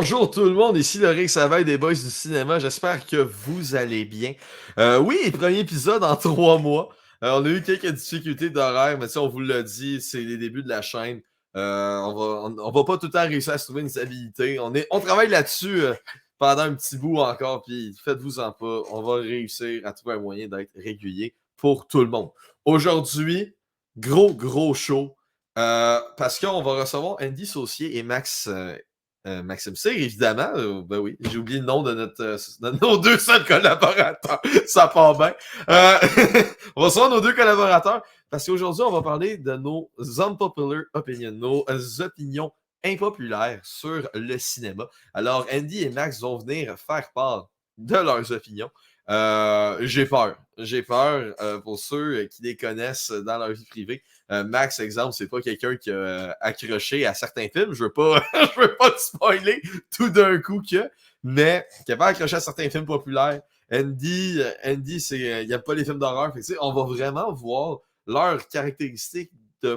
Bonjour tout le monde, ici Loïc Savaille des Boys du cinéma, j'espère que vous allez bien. Oui, premier épisode en 3 mois. On a eu quelques difficultés d'horaire, mais on vous l'a dit, c'est les débuts de la chaîne. On va pas tout le temps réussir à se trouver une stabilité. On travaille là-dessus pendant un petit bout encore, puis faites-vous-en pas, on va réussir à trouver un moyen d'être régulier pour tout le monde. Aujourd'hui, gros show, parce qu'on va recevoir Andy Saucier et Maxime Cyr, évidemment. Ben oui, j'ai oublié le nom de nos deux seuls collaborateurs. Ça part bien. On va se rendre nos deux collaborateurs parce qu'aujourd'hui, on va parler de nos unpopular opinions, nos opinions impopulaires sur le cinéma. Alors, Andy et Max vont venir faire part de leurs opinions. J'ai peur. J'ai peur pour ceux qui les connaissent dans leur vie privée. Max, exemple, c'est pas quelqu'un qui a accroché à certains films. Je veux pas, je veux pas te spoiler tout d'un coup mais qui a pas accroché à certains films populaires. Andy, il aime pas les films d'horreur. On va vraiment voir leurs caractéristiques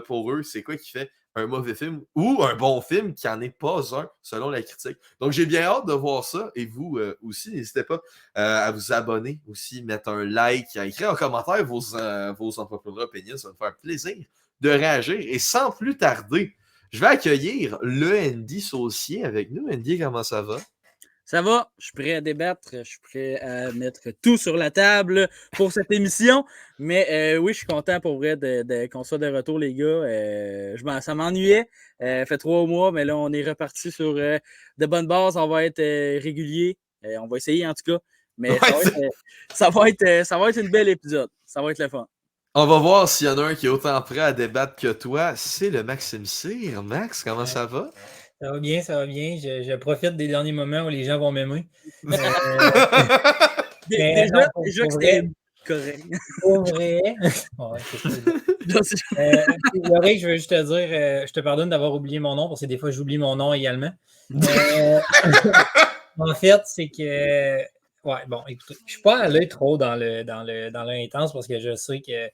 pour eux. C'est quoi qui fait un mauvais film ou un bon film qui en est pas un selon la critique. Donc j'ai bien hâte de voir ça et vous aussi, n'hésitez pas à vous abonner aussi, mettre un like, à écrire en commentaire vos unpopular opinions, ça va me faire plaisir de réagir. Et sans plus tarder, je vais accueillir le Andy Saucier avec nous. Andy, comment ça va? Ça va, je suis prêt à débattre, je suis prêt à mettre tout sur la table pour cette émission. Mais oui, je suis content pour vrai qu'on soit de retour, les gars. Ça m'ennuyait. Ça fait 3 mois, mais là, on est reparti sur de bonnes bases. On va être régulier. On va essayer en tout cas. Mais ça va être une belle épisode. Ça va être le fun. On va voir s'il y en a un qui est autant prêt à débattre que toi. C'est le Maxime Cyr. Max, comment ça va? Ça va bien, ça va bien. Je profite des derniers moments où les gens vont m'aimer. Déjà que c'était correct. Pour vrai. Ouais, Loïc, je veux juste te dire, je te pardonne d'avoir oublié mon nom parce que des fois, j'oublie mon nom également. En fait, c'est que. Ouais, bon, écoutez, je suis pas allé trop dans l'intense parce que je sais que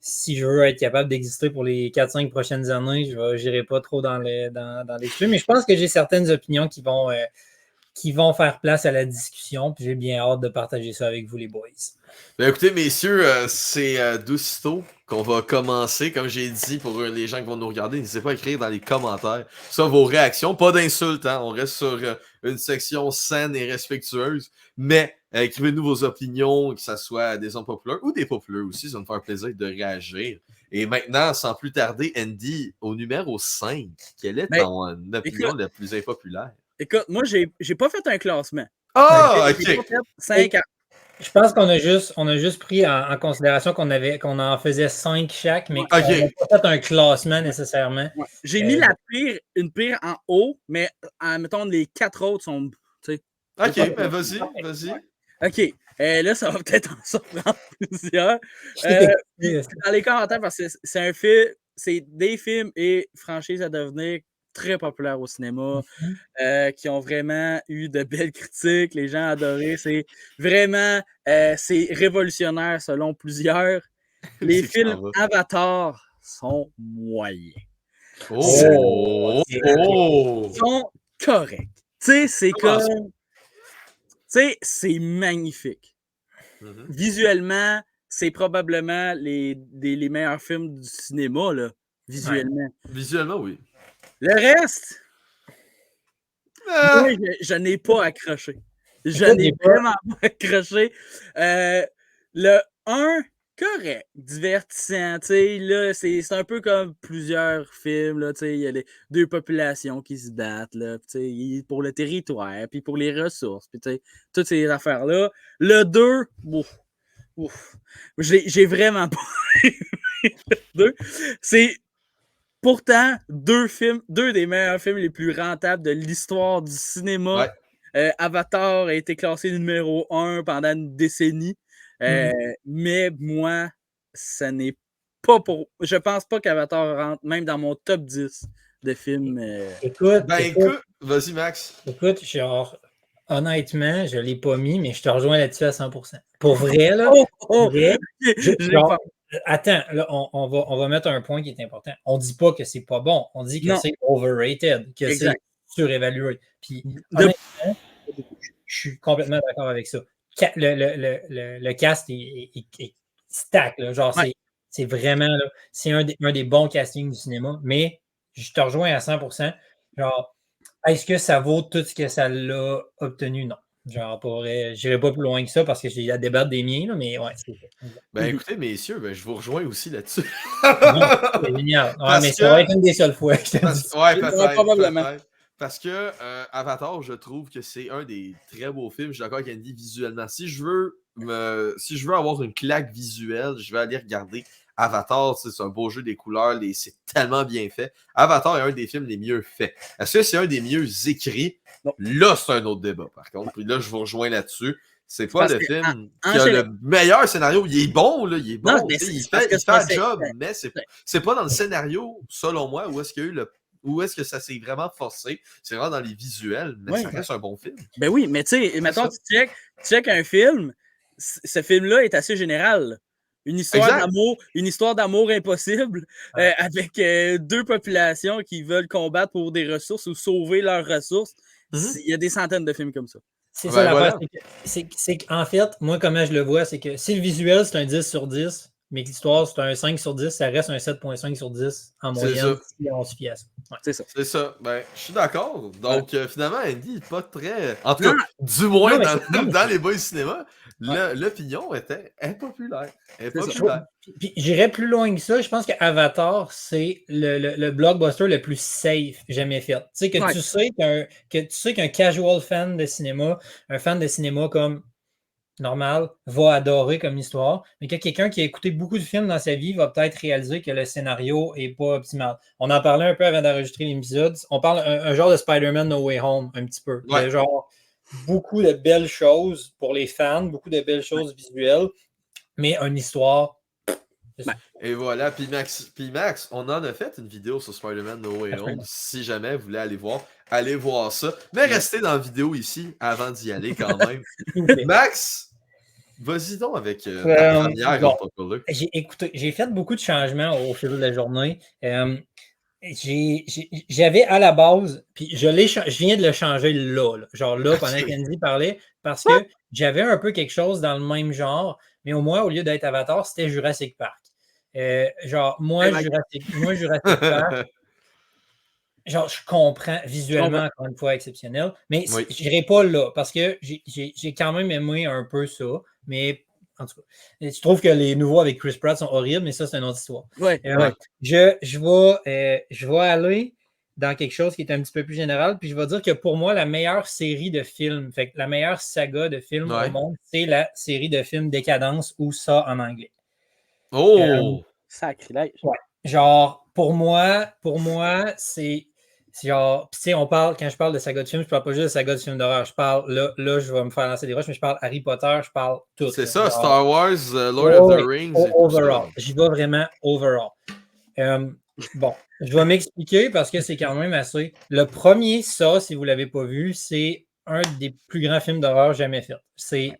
si je veux être capable d'exister pour les 4-5 prochaines années, je n'irai pas trop dans l'extrême. Mais je pense que j'ai certaines opinions qui vont faire place à la discussion. Puis j'ai bien hâte de partager ça avec vous, les boys. Ben écoutez, messieurs, c'est d'aussitôt qu'on va commencer. Comme j'ai dit, pour les gens qui vont nous regarder, n'hésitez pas à écrire dans les commentaires ça, vos réactions. Pas d'insultes, hein? On reste sur une section saine et respectueuse. Mais écrivez-nous vos opinions, que ce soit des hommes populaires ou des populaires aussi. Ça va nous faire plaisir de réagir. Et maintenant, sans plus tarder, Andy, au numéro 5, quelle est ton opinion la plus impopulaire? Écoute, moi, j'ai pas fait un classement. Ah, ok. J'ai pas fait 5 ans. Je pense qu'on a juste pris en considération qu'on en faisait 5 chaque, mais qu'on n'a pas fait un classement nécessairement. Ouais. J'ai mis une pire en haut, mais mettons, les 4 autres sont. Ok, ben vas-y. Ok, là, ça va peut-être en surprendre plusieurs. Dans les commentaires, parce que c'est des films et franchises à devenir très populaires au cinéma, qui ont vraiment eu de belles critiques, les gens adoré. C'est vraiment c'est révolutionnaire selon plusieurs. Les films Avatar sont moyens. Ils sont corrects. Tu sais, c'est comme. Tu sais, c'est magnifique. Visuellement, c'est probablement les meilleurs films du cinéma, là, visuellement. Ouais. Visuellement, oui. Le reste, moi, je n'ai pas accroché. Je n'ai vraiment pas accroché. Le 1, correct, divertissant. Là, c'est un peu comme plusieurs films. Il y a les deux populations qui se battent là, pour le territoire, puis pour les ressources, puis toutes ces affaires-là. Le 2, j'ai vraiment pas le 2. C'est pourtant deux des meilleurs films les plus rentables de l'histoire du cinéma. Ouais. Avatar a été classé numéro 1 pendant une décennie. Mais moi, ça n'est pas pour. Je pense pas qu'Avatar rentre même dans mon top 10 de films. Écoute, vas-y, Max. Écoute, honnêtement, je ne l'ai pas mis, mais je te rejoins là-dessus à 100%. Pour vrai, là. Attends, là, on va mettre un point qui est important. On ne dit pas que c'est pas bon. On dit que c'est overrated, que c'est surévalué. Puis, honnêtement, je suis complètement d'accord avec ça. Le cast est stack. Là. Genre, c'est vraiment, là, c'est un des bons castings du cinéma, mais je te rejoins à 100%. Genre, est-ce que ça vaut tout ce que ça l'a obtenu? Non. Genre, je n'irai pas plus loin que ça parce que j'ai à débattre des miens, là, mais ouais, c'est ça. Ben écoutez, messieurs, je vous rejoins aussi là-dessus. C'est génial. Ouais, mais ça va être une des seules fois. Je te dis. Ouais, peut-être. Parce que Avatar, je trouve que c'est un des très beaux films. Je suis d'accord avec Andy visuellement. Si je veux avoir une claque visuelle, je vais aller regarder Avatar. C'est un beau jeu des couleurs, c'est tellement bien fait. Avatar est un des films les mieux faits. Est-ce que c'est un des mieux écrits? Non. Là, c'est un autre débat, par contre. Puis là, je vous rejoins là-dessus. C'est pas le film qui a le meilleur scénario. Il est bon, là. Il est bon. Non, il fait le job, mais c'est pas dans le scénario, selon moi, où est-ce qu'il y a eu où est-ce que ça s'est vraiment forcé. C'est vraiment dans les visuels, mais ça reste un bon film. Ben oui, mais tu sais, mettons, tu check un film, ce film-là est assez général. Une histoire d'amour impossible avec deux populations qui veulent combattre pour des ressources ou sauver leurs ressources. Il y a des centaines de films comme ça. C'est ça l'affaire. C'est qu'en fait, moi, comment je le vois, c'est que si le visuel, c'est un 10 sur 10, mais que l'histoire, c'est un 5 sur 10, ça reste un 7,5 sur 10 en moyenne. Si on se fie à ça. Ouais. C'est ça. C'est ça. Ben, je suis d'accord. Donc, finalement, Andy n'est pas très... En tout cas, du moins, dans les boys cinéma, l'opinion était impopulaire. Puis, j'irais plus loin que ça. Je pense qu'Avatar, c'est le blockbuster le plus safe jamais fait. Tu sais, tu sais qu'un casual fan de cinéma, un fan de cinéma comme normal, va adorer comme histoire, mais que quelqu'un qui a écouté beaucoup de films dans sa vie va peut-être réaliser que le scénario n'est pas optimal. On en parlait un peu avant d'enregistrer l'épisode. On parle un genre de Spider-Man No Way Home, un petit peu. Ouais. Genre, beaucoup de belles choses pour les fans, beaucoup de belles choses visuelles, mais une histoire... Et voilà, puis Max, on en a fait une vidéo sur Spider-Man No Way Home. Si jamais vous voulez aller voir ça. Mais restez dans la vidéo ici avant d'y aller quand même. Max, vas-y donc avec ta première bon, j'ai fait beaucoup de changements au fil de la journée. J'avais à la base, puis je viens de le changer là genre là, pendant qu'Andy parlait, parce que j'avais un peu quelque chose dans le même genre, mais au moins, au lieu d'être Avatar, c'était Jurassic Park. Moi, Jurassic Park, genre, je comprends visuellement, encore une fois, exceptionnel, mais je n'irai pas là, parce que j'ai quand même aimé un peu ça, mais en tout cas, je trouve que les nouveaux avec Chris Pratt sont horribles, mais ça, c'est une autre histoire. Je vais aller dans quelque chose qui est un petit peu plus général, puis je vais dire que pour moi, la meilleure série de films, fait que la meilleure saga de films au monde, c'est la série de films Décadence ou ça en anglais. Oh! Sacrilège. Ouais. Genre, pour moi, c'est genre, tu sais, quand je parle de saga de films, je parle pas juste de saga de films d'horreur. Je parle, là, je vais me faire lancer des roches, mais je parle Harry Potter, je parle tout. C'est ça, genre, Star Wars, Lord of the Rings. Overall. J'y vais vraiment overall. Bon, je vais m'expliquer parce que c'est quand même assez. Le premier, ça, si vous ne l'avez pas vu, c'est un des plus grands films d'horreur jamais faits. C'est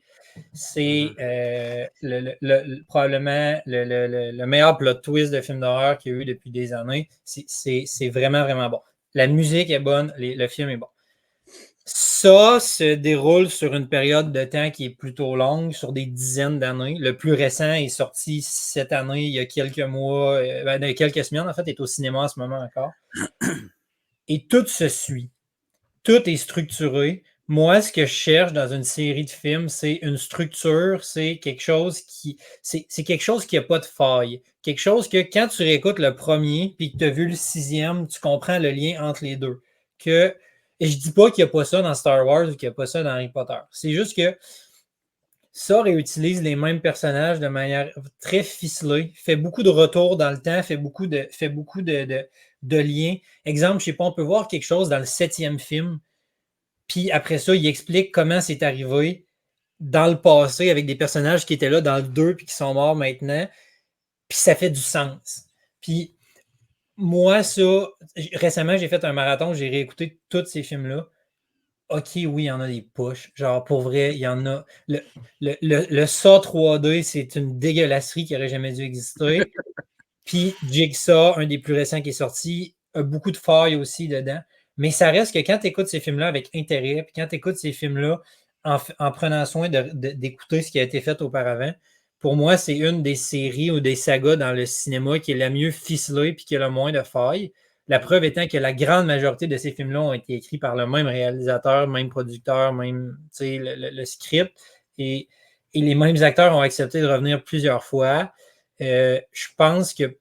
probablement le meilleur plot twist de film d'horreur qu'il y a eu depuis des années. C'est vraiment, vraiment bon. La musique est bonne, le film est bon. Ça se déroule sur une période de temps qui est plutôt longue, sur des dizaines d'années. Le plus récent est sorti cette année, il y a quelques mois, quelques semaines, en fait, est au cinéma en ce moment encore. Et tout se suit. Tout est structuré. Moi, ce que je cherche dans une série de films, c'est une structure, c'est quelque chose qui n'a pas de faille. Quelque chose que quand tu réécoutes le premier puis que tu as vu le 6e, tu comprends le lien entre les deux. Et je dis pas qu'il n'y a pas ça dans Star Wars ou qu'il n'y a pas ça dans Harry Potter. C'est juste que ça réutilise les mêmes personnages de manière très ficelée, fait beaucoup de retours dans le temps, fait beaucoup de liens. Exemple, je sais pas, on peut voir quelque chose dans le 7e film, puis après ça, il explique comment c'est arrivé dans le passé avec des personnages qui étaient là dans le 2 puis qui sont morts maintenant, puis ça fait du sens. Puis moi, ça, récemment, j'ai fait un marathon, j'ai réécouté tous ces films-là. OK, oui, il y en a des push. Genre, pour vrai, il y en a. Le Saw 3D, c'est une dégueulasserie qui n'aurait jamais dû exister. Puis Jigsaw, un des plus récents qui est sorti, a beaucoup de failles aussi dedans. Mais ça reste que quand tu écoutes ces films-là avec intérêt, puis quand tu écoutes ces films-là en prenant soin d'écouter ce qui a été fait auparavant, pour moi, c'est une des séries ou des sagas dans le cinéma qui est la mieux ficelée puis qui a le moins de failles. La preuve étant que la grande majorité de ces films-là ont été écrits par le même réalisateur, même producteur, même le script. Et les mêmes acteurs ont accepté de revenir plusieurs fois. Je pense que,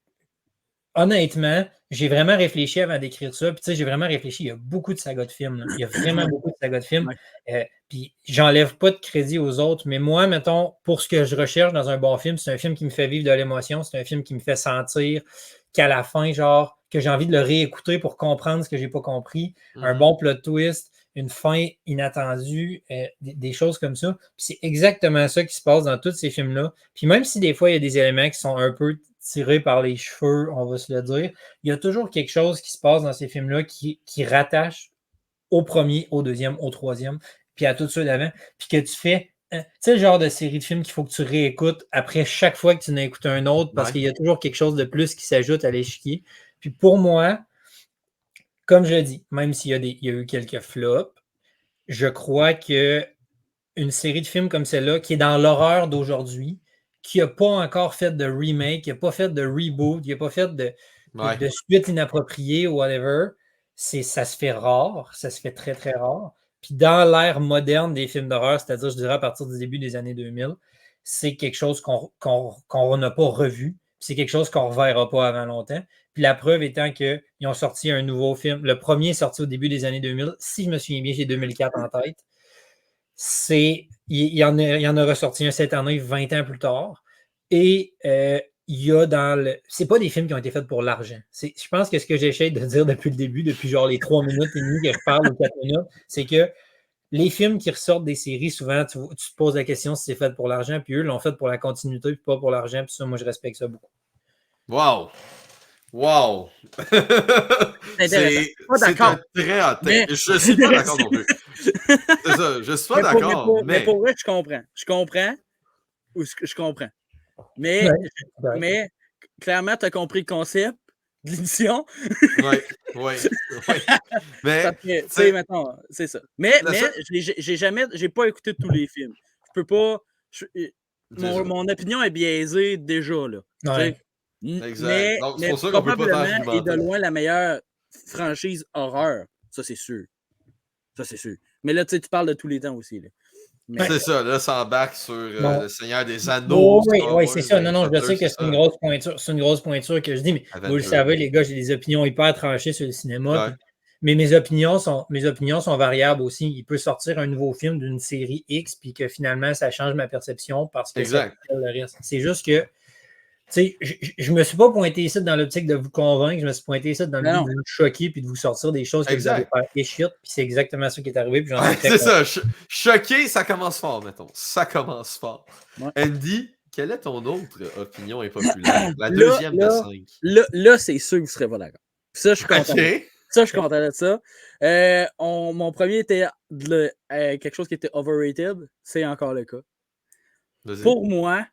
honnêtement, j'ai vraiment réfléchi avant d'écrire ça. Puis, j'ai vraiment réfléchi. Il y a beaucoup de sagas de films. Là. Il y a vraiment beaucoup de sagas de films. Puis, j'enlève pas de crédit aux autres. Mais moi, mettons, pour ce que je recherche dans un bon film, c'est un film qui me fait vivre de l'émotion. C'est un film qui me fait sentir qu'à la fin, genre, que j'ai envie de le réécouter pour comprendre ce que j'ai pas compris. Un bon plot twist, une fin inattendue, des choses comme ça. Puis c'est exactement ça qui se passe dans tous ces films-là. Puis même si des fois, il y a des éléments qui sont un peu tirés par les cheveux, on va se le dire, il y a toujours quelque chose qui se passe dans ces films-là qui rattache au premier, au deuxième, au troisième, puis à tous ceux d'avant. Puis que tu fais, tu sais, le genre de série de films qu'il faut que tu réécoutes après chaque fois que tu n'as écouté un autre, parce qu'il y a toujours quelque chose de plus qui s'ajoute à l'échiquier. Puis pour moi, comme je l'ai dit, même s'il y a eu quelques flops, je crois que une série de films comme celle-là, qui est dans l'horreur d'aujourd'hui, qui n'a pas encore fait de remake, qui n'a pas fait de reboot, qui n'a pas fait de suite inappropriée ou whatever, ça se fait rare, ça se fait très, très rare. Puis dans l'ère moderne des films d'horreur, c'est-à-dire, je dirais, à partir du début des années 2000, c'est quelque chose qu'on n'a pas revu. C'est quelque chose qu'on ne reverra pas avant longtemps. Puis la preuve étant qu'ils ont sorti un nouveau film. Le premier est sorti au début des années 2000. Si je me souviens bien, j'ai 2004 en tête. Il y en a ressorti un cette année, 20 ans plus tard. Et il y a c'est pas des films qui ont été faits pour l'argent. Je pense que ce que j'essaie de dire depuis le début, depuis genre les 3 minutes et demie que je parle ou 4 minutes, c'est que les films qui ressortent des séries, souvent, tu te poses la question si c'est fait pour l'argent, puis eux l'ont fait pour la continuité, puis pas pour l'argent, puis ça, moi, je respecte ça beaucoup. Wow! Wow! C'est un très hot take. Je suis pas d'accord non plus. C'est ça, je suis pas d'accord. Mais pour vrai, je comprends. Je comprends. Mais clairement, tu as compris le concept de l'émission. Oui. Mais, tu sais, maintenant, c'est ça. Mais j'ai pas écouté tous les films. Je peux pas. Mon opinion est biaisée déjà, là. Ouais. Exact. Donc, c'est pour ça qu'on peut pas probablement est de loin la meilleure franchise horreur. Ça, c'est sûr. Mais là, tu sais, tu parles de tous les temps aussi, là. C'est ça, là, ça embarque sur le Seigneur des Anneaux. Oui, c'est ça. Non, je sais que c'est une grosse pointure. C'est une grosse pointure que je dis, mais vous le savez, les gars, j'ai des opinions hyper tranchées sur le cinéma. Puis, mais mes opinions sont variables aussi. Il peut sortir un nouveau film d'une série X, puis que finalement, ça change ma perception parce que ça le reste. C'est juste que, tu sais, je me suis pas pointé ici dans l'optique de vous convaincre, je me suis pointé ici dans le but de vous choquer puis de vous sortir des choses que vous allez faire échir, puis c'est exactement ça qui est arrivé. C'est ça, choquer, ça commence fort, mettons. Ça commence fort. Ouais. Andy, quelle est ton autre opinion impopulaire? La deuxième de 5. Là, c'est sûr que vous ne serez pas d'accord. Ça, je suis content. Ça, je suis content de ça. Mon premier était quelque chose qui était overrated. C'est encore le cas. Pour moi,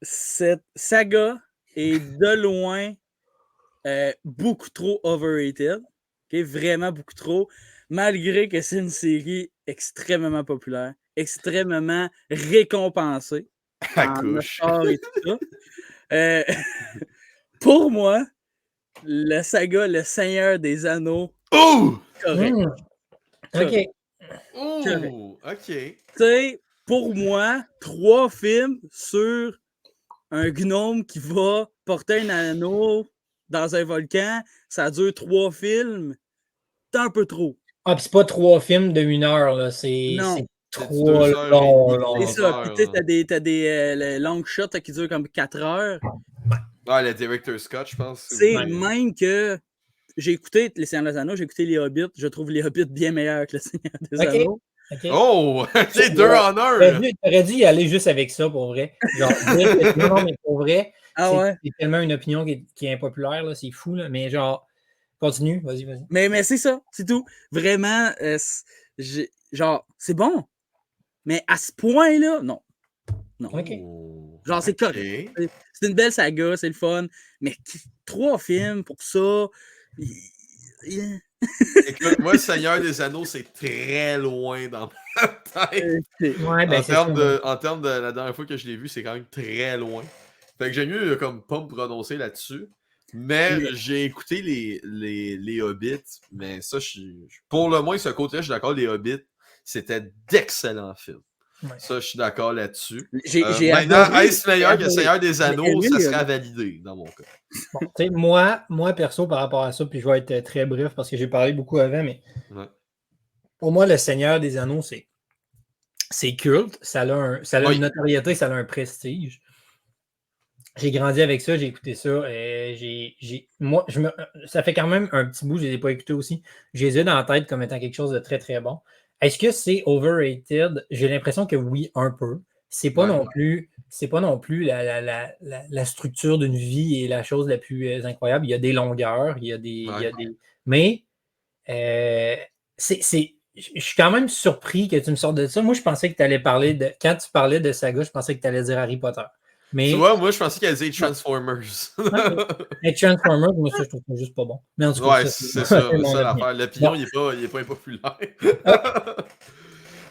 cette saga est de loin beaucoup trop overrated. Okay? Vraiment beaucoup trop. Malgré que c'est une série extrêmement populaire, extrêmement récompensée. En Oscar et tout ça. Pour moi, la saga Le Seigneur des Anneaux. Oh! Correct. OK. OK. Tu sais, pour moi, 3 films sur un gnome qui va porter un anneau dans un volcan, ça dure 3 films. C'est un peu trop. Ah, puis c'est pas 3 films de 1 heure, là. C'est 3 longs. C'est ça. Puis tu sais, t'as des long shots qui durent comme 4 heures. Ouais, le director Scott, je pense. C'est même que j'ai écouté Les Seigneurs des Anneaux, j'ai écouté Les Hobbits. Je trouve Les Hobbits bien meilleurs que Le Seigneur des Anneaux. Okay. Oh! C'est 2 en 1! T'aurais dû y aller juste avec ça, pour vrai. Genre, non, mais pour vrai, c'est tellement une opinion qui est impopulaire, là, c'est fou, là. Mais genre, continue, vas-y. Mais c'est ça, c'est tout. Vraiment, genre, c'est bon. Mais à ce point-là, non. Okay. Genre, c'est correct. C'est une belle saga, c'est le fun. Mais 3 films pour ça, Écoute, moi, Seigneur des Anneaux, c'est très loin dans ma tête. Ouais, ben, En termes de la dernière fois que je l'ai vu, c'est quand même très loin. Fait que j'aime mieux comme pas me prononcer là-dessus. Mais j'ai écouté les Hobbits, mais ça, pour le moins, ce côté-là, je suis d'accord, les Hobbits, c'était d'excellents films. Ouais. Ça, je suis d'accord là-dessus. J'ai Maintenant, adoré- est-ce meilleur que Seigneur des J'ai Anneaux? aimé, Ça serait à valider, dans mon cas. Bon, tu sais, moi, perso, par rapport à ça, puis je vais être très bref parce que j'ai parlé beaucoup avant, mais Ouais. pour moi, le Seigneur des Anneaux, c'est culte, ça a Oui. une notoriété, ça a un prestige. J'ai grandi avec ça, j'ai écouté ça. Moi, ça fait quand même un petit bout, je ne les ai pas écoutés aussi. Je les ai dans la tête comme étant quelque chose de très, très bon. Est-ce que c'est overrated? J'ai l'impression que oui, un peu. C'est pas non plus la structure d'une vie et la chose la plus incroyable. Il y a des longueurs, il y a des. Mais je suis quand même surpris que tu me sortes de ça. Moi, je pensais que tu allais parler de. Quand tu parlais de saga, je pensais que tu allais dire Harry Potter. Mais, tu vois, moi, je pensais qu'elle disait Transformers. Et Transformers, moi, ça, je trouve ça juste pas bon. Mais en tout cas, c'est ça l'affaire. L'opinion, il est pas impopulaire.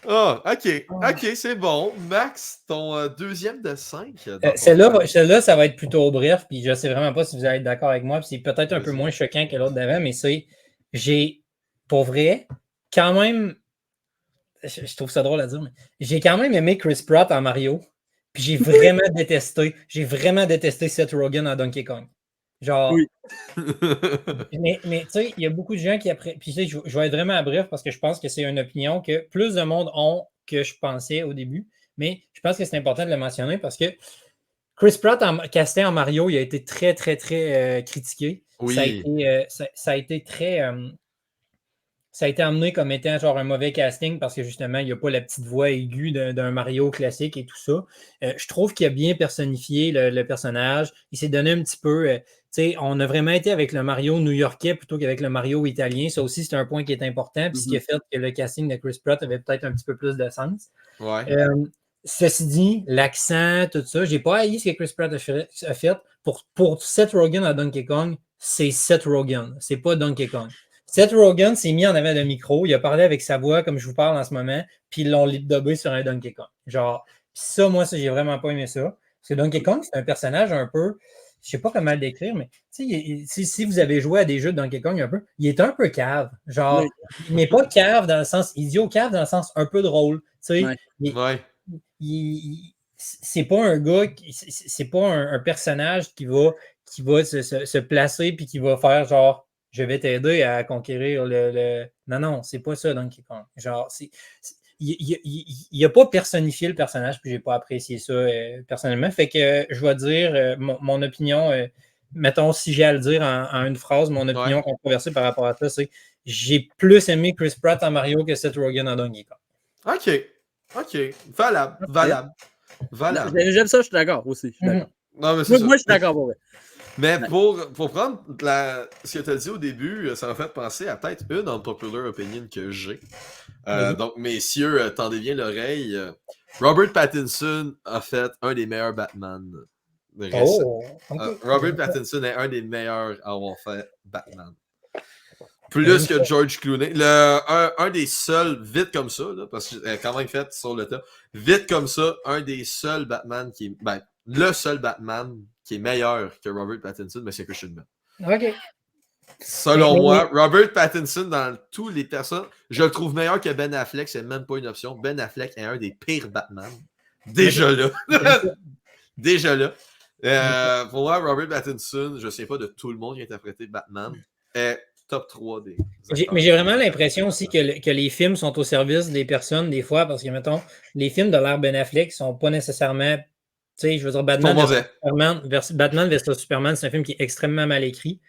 OK, c'est bon. Max, ton deuxième de 5. Celle-là, ça va être plutôt bref, puis je sais vraiment pas si vous allez être d'accord avec moi, puis c'est peut-être un peu moins choquant que l'autre d'avant, mais j'ai, pour vrai, quand même, je trouve ça drôle à dire, mais j'ai quand même aimé Chris Pratt en Mario, puis j'ai vraiment détesté Seth Rogen en Donkey Kong. Genre, mais tu sais, il y a beaucoup de gens qui après. Puis tu sais, je vais être vraiment bref parce que je pense que c'est une opinion que plus de monde ont que je pensais au début. Mais je pense que c'est important de le mentionner parce que Chris Pratt, casté en Mario, il a été très, très, très critiqué. Oui. Ça a été très. Ça a été amené comme étant genre un mauvais casting parce que justement, il n'y a pas la petite voix aiguë d'un Mario classique et tout ça. Je trouve qu'il a bien personnifié le personnage. Il s'est donné un petit peu. On a vraiment été avec le Mario new-yorkais plutôt qu'avec le Mario italien. Ça aussi, c'est un point qui est important. Puis ce qui a fait que le casting de Chris Pratt avait peut-être un petit peu plus de sens. Ouais. Ceci dit, l'accent, tout ça, j'ai pas haï ce que Chris Pratt a fait. Pour Seth Rogen à Donkey Kong, c'est Seth Rogen. C'est pas Donkey Kong. Seth Rogen s'est mis en avant de micro, il a parlé avec sa voix comme je vous parle en ce moment, puis ils l'ont lip-dubbé sur un Donkey Kong. Genre, ça, moi, j'ai vraiment pas aimé ça. Parce que Donkey Kong, c'est un personnage un peu, je sais pas comment le décrire, mais si vous avez joué à des jeux de Donkey Kong un peu, il est un peu cave. Genre, mais pas cave dans le sens idiot, cave dans le sens un peu drôle. C'est pas un gars, c'est pas un personnage qui va se placer puis qui va faire genre je vais t'aider à conquérir le. Non, c'est pas ça Donkey Kong. Genre, il a pas personnifié le personnage, puis j'ai pas apprécié ça personnellement. Fait que je vais dire mon opinion, mettons, si j'ai à le dire en une phrase, mon opinion controversée par rapport à ça, c'est j'ai plus aimé Chris Pratt en Mario que Seth Rogen en Donkey Kong. OK. Valable. J'aime ça, je suis d'accord aussi. Je suis d'accord. Non, mais moi, je suis d'accord pour vrai. Mais pour prendre ce que tu as dit au début, ça m'a fait penser à peut-être une unpopular opinion que j'ai. Donc, messieurs, tendez bien l'oreille. Robert Pattinson a fait un des meilleurs Batman récents. Robert Pattinson est un des meilleurs à avoir fait Batman. Plus que George Clooney. Un des seuls, vite comme ça, là, parce qu'il a quand même fait sur le tas, vite comme ça, un des seuls Batman qui est... Ben, le seul Batman qui est meilleur que Robert Pattinson, mais c'est Christian Bale. OK. Selon moi, Robert Pattinson, dans tous les personnes, je le trouve meilleur que Ben Affleck, c'est même pas une option. Ben Affleck est un des pires Batman. Déjà là. Déjà là. Pour moi, Robert Pattinson, je ne sais pas de tout le monde qui a interprété Batman, est top 3 des acteurs. Mais j'ai vraiment l'impression aussi que les films sont au service des personnes des fois, parce que, mettons, les films de l'ère Ben Affleck sont pas nécessairement... Tu sais, je veux dire, Batman vs Superman, c'est un film qui est extrêmement mal écrit.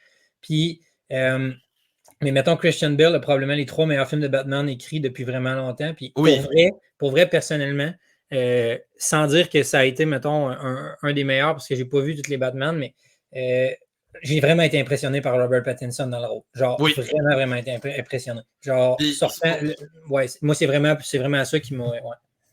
Puis, mais mettons, Christian Bale a probablement les 3 meilleurs films de Batman écrits depuis vraiment longtemps. Puis, pour vrai, personnellement, sans dire que ça a été, mettons, un des meilleurs, parce que j'ai pas vu tous les Batman, mais j'ai vraiment été impressionné par Robert Pattinson dans le rôle. Genre, vraiment été impressionné. Genre, moi, c'est vraiment ça qui m'a...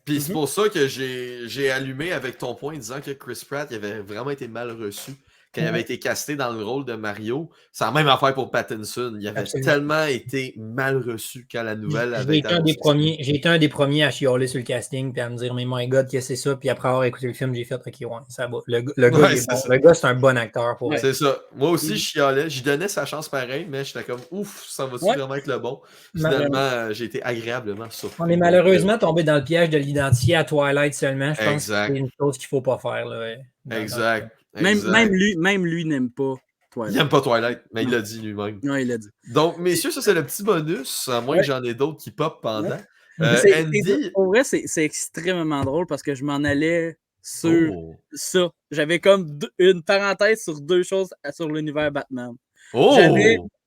Puis c'est pour ça que j'ai allumé avec ton point disant que Chris Pratt il avait vraiment été mal reçu quand il avait été casté dans le rôle de Mario. C'est la même affaire pour Pattinson. Il avait tellement été mal reçu quand la nouvelle avait été annoncée. J'ai été un des premiers à chialer sur le casting puis à me dire, mais my God, qu'est-ce que c'est ça? Puis après avoir écouté le film, j'ai fait, OK, ouais, ça va. Le gars, il est bon. Le gars, c'est un bon acteur pour C'est ça. Moi aussi, je chialais. J'y donnais sa chance pareil, mais j'étais comme, ouf, ça va-tu vraiment être le bon? Finalement, j'ai été agréablement surpris. On est malheureusement tombé dans le piège de l'identifier à Twilight seulement. Je pense que c'est une chose qu'il ne faut pas faire. Là, exact. Même lui n'aime pas Twilight. Il n'aime pas Twilight, mais il l'a dit lui-même. Non, il l'a dit. Donc, messieurs, ça, c'est le petit bonus, à moins que j'en ai d'autres qui pop pendant. Andy... Pour vrai, c'est extrêmement drôle parce que je m'en allais sur ça. J'avais comme une parenthèse sur 2 choses sur l'univers Batman.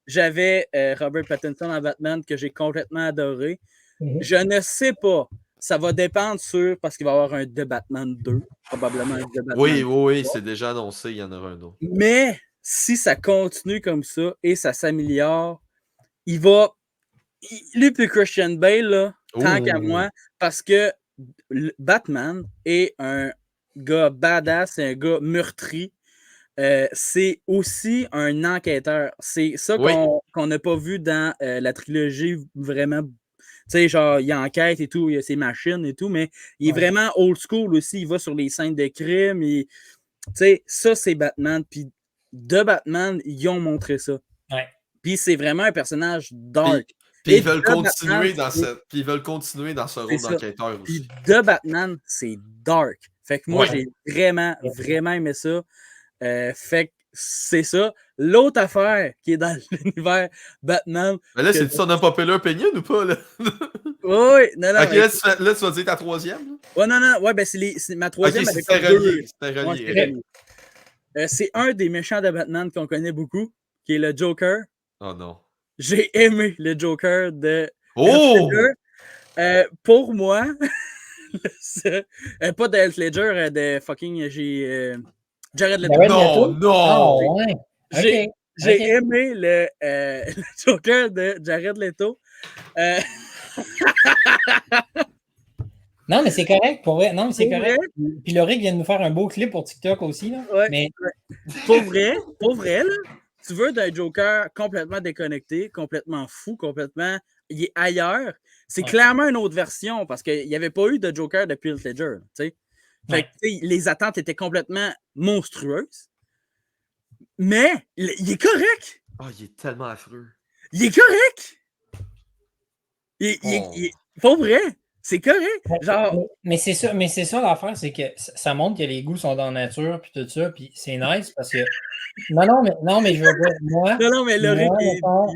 J'avais Robert Pattinson en Batman que j'ai complètement adoré. Je ne sais pas. Ça va dépendre parce qu'il va y avoir un The Batman 2, probablement un The Batman. Oui, c'est déjà annoncé, il y en aura un autre. Mais si ça continue comme ça et ça s'améliore, il va... Lui puis Christian Bale, là, tant qu'à moi, parce que Batman est un gars badass, c'est un gars meurtri. C'est aussi un enquêteur. C'est ça qu'on n'a pas vu dans la trilogie vraiment. Tu sais, genre, il enquête et tout, il a ses machines et tout, mais il est vraiment old school aussi. Il va sur les scènes de crime. Tu sais, ça, c'est Batman. Puis de Batman, ils ont montré ça. Puis c'est vraiment un personnage dark. Puis ils veulent continuer dans ce rôle d'enquêteur aussi. Puis de Batman, c'est dark. Fait que moi, j'ai vraiment, vraiment aimé ça. Fait que c'est ça. L'autre affaire qui est dans l'univers Batman. Mais là, c'est son unpopular opinion ou pas? Là? Oui, non. Ok, là, tu vas dire ta troisième? Ouais, non. Ouais, ben c'est ma troisième. Okay, c'était relié. C'est un des méchants de Batman qu'on connaît beaucoup, qui est le Joker. Oh non. J'ai aimé le Joker de. Pour moi, pas de Heath Ledger, de fucking. Jared Leto. Non! J'ai aimé le Joker de Jared Leto. Non, mais c'est correct, pour vrai. Non, mais c'est correct. Puis Laurie vient de nous faire un beau clip pour TikTok aussi. Là. Mais... Pour vrai, là, tu veux d'un Joker complètement déconnecté, complètement fou, complètement... Il est ailleurs. C'est clairement une autre version parce qu'il n'y avait pas eu de Joker depuis Heath Ledger. Fait que, les attentes étaient complètement monstrueuses. Mais il est correct. Oh, il est tellement affreux. Il est correct. Pour vrai. C'est correct. Genre... Mais c'est ça l'affaire, c'est que ça montre que les goûts sont dans la nature puis tout ça, puis c'est nice parce que non mais je veux dire moi. Non mais Laurie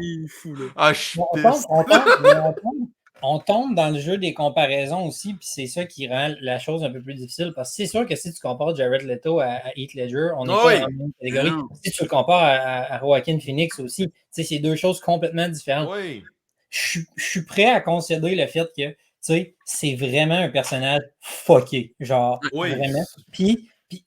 il est fou là. Ah, je suis on tombe dans le jeu des comparaisons aussi, puis c'est ça qui rend la chose un peu plus difficile parce que c'est sûr que si tu compares Jared Leto à Heath Ledger, on n'est pas dans la même catégorie. Si tu le compares à Joaquin Phoenix aussi, c'est 2 choses complètement différentes. Oui. Je suis prêt à concéder le fait que c'est vraiment un personnage fucké. Genre, vraiment.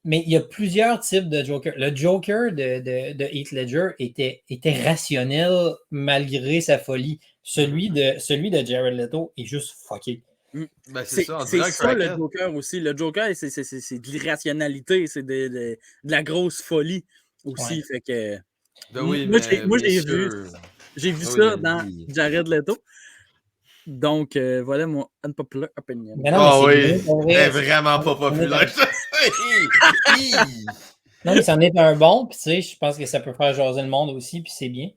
Mais il y a plusieurs types de Joker. Le Joker de Heath Ledger était rationnel malgré sa folie. Celui de Jared Leto est juste fucké. Ben, c'est ça le Joker aussi. Le Joker, c'est de l'irrationalité, c'est de la grosse folie aussi. Fait que, moi, j'ai vu ça dans Jared Leto. Donc, voilà mon unpopular opinion. C'est vraiment pas populaire. Non, mais c'en est un bon, puis tu sais, je pense que ça peut faire jaser le monde aussi, puis c'est bien.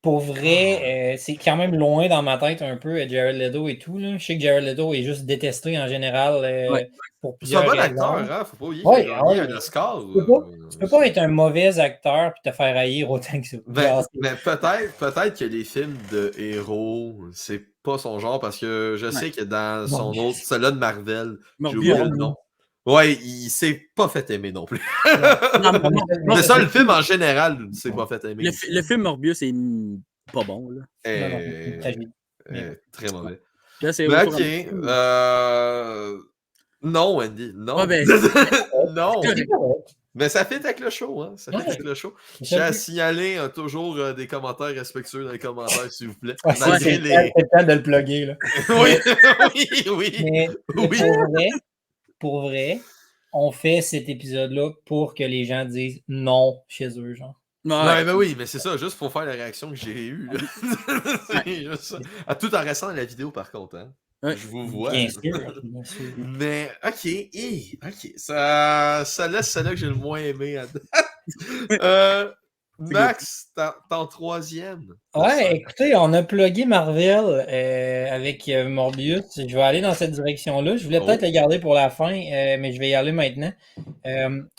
Pour vrai, c'est quand même loin dans ma tête un peu, Jared Leto et tout. Là. Je sais que Jared Leto est juste détesté en général pour plusieurs raisons. C'est un bon acteur, hein? Faut pas oublier qu'il a gagné un Oscar. Tu peux pas être un mauvais acteur et te faire haïr autant que ça. Mais peut-être que les films de héros, c'est pas son genre, parce que je sais que dans son autre, celui-là de Marvel, j'ai oublié le nom. Ouais, il s'est pas fait aimer non plus. C'est ça, le film en général, il s'est pas fait aimer. Le film Morbius, c'est pas bon. Là. Très mauvais. Là, c'est ok. Non, Andy. Non. Non. Mais ça fit avec le show, hein. Ça fit avec le show. J'ai à signaler toujours des commentaires respectueux dans les commentaires, s'il vous plaît. C'est le temps de le plugger, là. Oui. Mais pour vrai, on fait cet épisode-là pour que les gens disent non chez eux, genre. Ouais, ben oui, mais c'est ça, juste pour faire la réaction que j'ai eue. C'est juste ça. À tout en restant dans la vidéo, par contre. Hein. Ouais. Je vous vois. Bien sûr, bien sûr. Mais, ok. Ça laisse celle-là que j'ai le moins aimé à date. Max, ton troisième. Ouais, écoutez, on a plugué Marvel avec Morbius. Je vais aller dans cette direction-là. Je voulais peut-être le garder pour la fin, mais je vais y aller maintenant.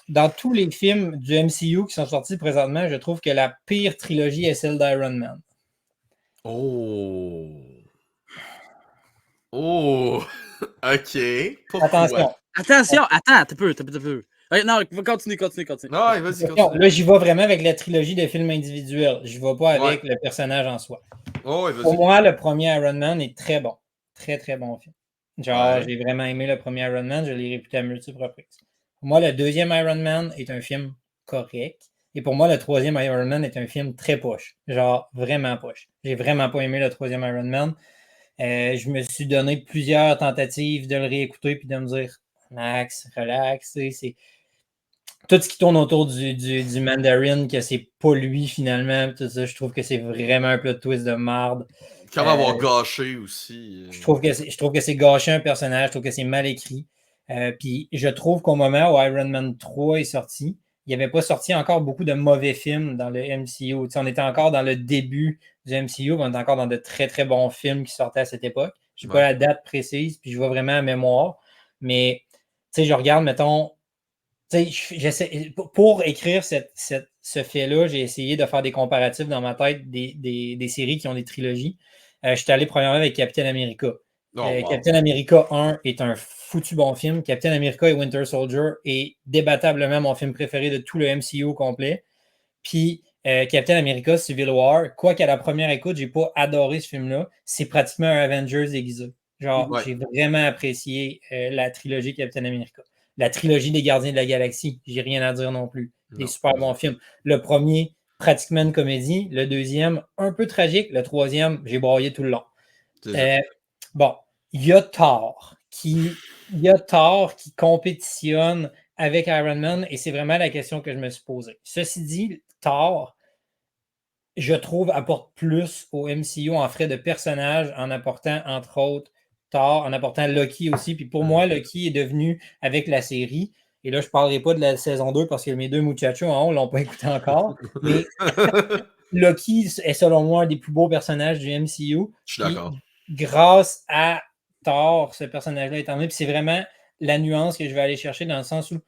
Dans tous les films du MCU qui sont sortis présentement, je trouve que la pire trilogie est celle d'Iron Man. Oh. Ok. Attention. Attention, attends, un peu. Non, continue. Non, vas-y, continue. Là, j'y vais vraiment avec la trilogie de films individuels. Je ne vais pas avec le personnage en soi. Pour moi, le premier Iron Man est très bon. Très, très bon film. Genre, j'ai vraiment aimé le premier Iron Man. Je l'ai réputé à multiples reprises. Pour moi, le deuxième Iron Man est un film correct. Et pour moi, le troisième Iron Man est un film très poche. Genre, vraiment poche. J'ai vraiment pas aimé le troisième Iron Man. Je me suis donné plusieurs tentatives de le réécouter puis de me dire Max, relax, c'est tout ce qui tourne autour du Mandarin, que c'est pas lui finalement, tout ça, je trouve que c'est vraiment un plot twist de marde. Comment avoir gâché aussi. Je trouve que c'est gâché un personnage, je trouve que c'est mal écrit. Puis je trouve qu'au moment où Iron Man 3 est sorti, il n'y avait pas sorti encore beaucoup de mauvais films dans le MCU. T'sais, on était encore dans le début du MCU, on était encore dans de très très bons films qui sortaient à cette époque. Je n'ai pas la date précise, puis je vois vraiment à mémoire. Mais je regarde, mettons, pour écrire ce fait-là, j'ai essayé de faire des comparatifs dans ma tête des séries qui ont des trilogies. Je suis allé premièrement avec Captain America. Captain America 1 est un foutu bon film. Captain America et Winter Soldier est débattablement mon film préféré de tout le MCU complet. Puis Captain America Civil War, quoi qu'à la première écoute, j'ai pas adoré ce film-là. C'est pratiquement un Avengers déguisé. Genre, j'ai vraiment apprécié la trilogie Captain America. La trilogie des Gardiens de la Galaxie, j'ai rien à dire non plus. Des super bons films. Le premier, pratiquement une comédie. Le deuxième, un peu tragique. Le troisième, j'ai broyé tout le long. Bon, il y a Thor qui compétitionne avec Iron Man et c'est vraiment la question que je me suis posée. Ceci dit, Thor, je trouve, apporte plus au MCU en frais de personnages en apportant, entre autres, Thor, en apportant Loki aussi. Puis pour moi, Loki est devenu, avec la série, et là, je ne parlerai pas de la saison 2 parce que mes deux muchachos en haut ne l'ont pas écouté encore, mais Loki est selon moi un des plus beaux personnages du MCU. Je suis d'accord. Grâce à Thor, ce personnage-là est emmené. Puis c'est vraiment la nuance que je vais aller chercher dans le sens où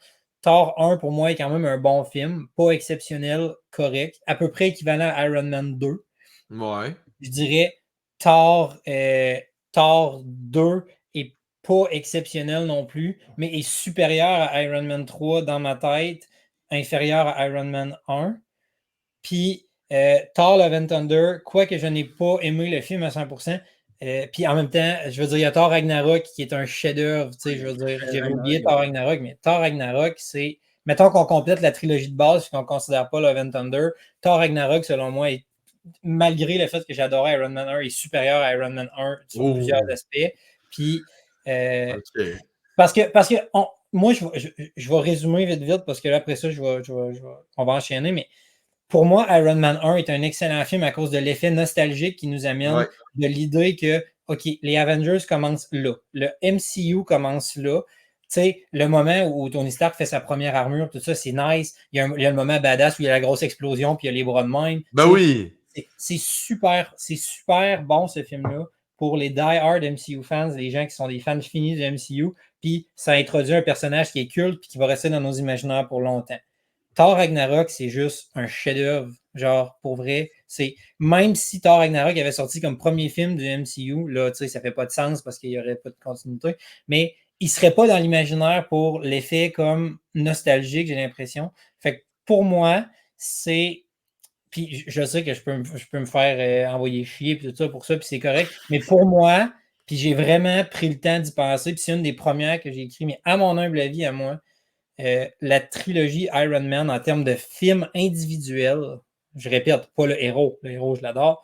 Thor 1, pour moi, est quand même un bon film. Pas exceptionnel, correct. À peu près équivalent à Iron Man 2. Ouais. Je dirais Thor 2 est pas exceptionnel non plus, mais est supérieur à Iron Man 3 dans ma tête, inférieur à Iron Man 1. Puis Thor Love and Thunder, quoique je n'ai pas aimé le film à 100%, puis en même temps, je veux dire, il y a Thor Ragnarok qui est un chef-d'œuvre, tu sais, je veux dire, j'ai oublié Thor Ragnarok, mais Thor Ragnarok, c'est, mettons qu'on complète la trilogie de base et qu'on ne considère pas Love and Thunder, Thor Ragnarok, selon moi, est, malgré le fait que j'adorais Iron Man 1, est supérieur à Iron Man 1 sur plusieurs aspects. Puis, parce que moi, je vais résumer vite parce que là, après ça, on va enchaîner, mais pour moi, Iron Man 1 est un excellent film à cause de l'effet nostalgique qui nous amène de l'idée que, OK, les Avengers commencent là. Le MCU commence là. Tu sais, le moment où Tony Stark fait sa première armure, tout ça, c'est nice. Il y a le moment badass où il y a la grosse explosion puis il y a les bras de même. Ben oui! C'est super bon ce film-là pour les die-hard MCU fans, les gens qui sont des fans finis du MCU. Puis ça introduit un personnage qui est culte puis qui va rester dans nos imaginaires pour longtemps. Thor Ragnarok, c'est juste un chef-d'œuvre. Genre, pour vrai, c'est même si Thor Ragnarok avait sorti comme premier film du MCU, là, tu sais, ça fait pas de sens parce qu'il n'y aurait pas de continuité, mais il serait pas dans l'imaginaire pour l'effet comme nostalgique, j'ai l'impression. Fait que pour moi, c'est. Puis je sais que je peux me faire envoyer chier puis tout ça pour ça, puis c'est correct. Mais pour moi, puis j'ai vraiment pris le temps d'y penser, puis c'est une des premières que j'ai écrites, mais à mon humble avis, à moi, la trilogie Iron Man en termes de films individuels, je répète, pas le héros, je l'adore,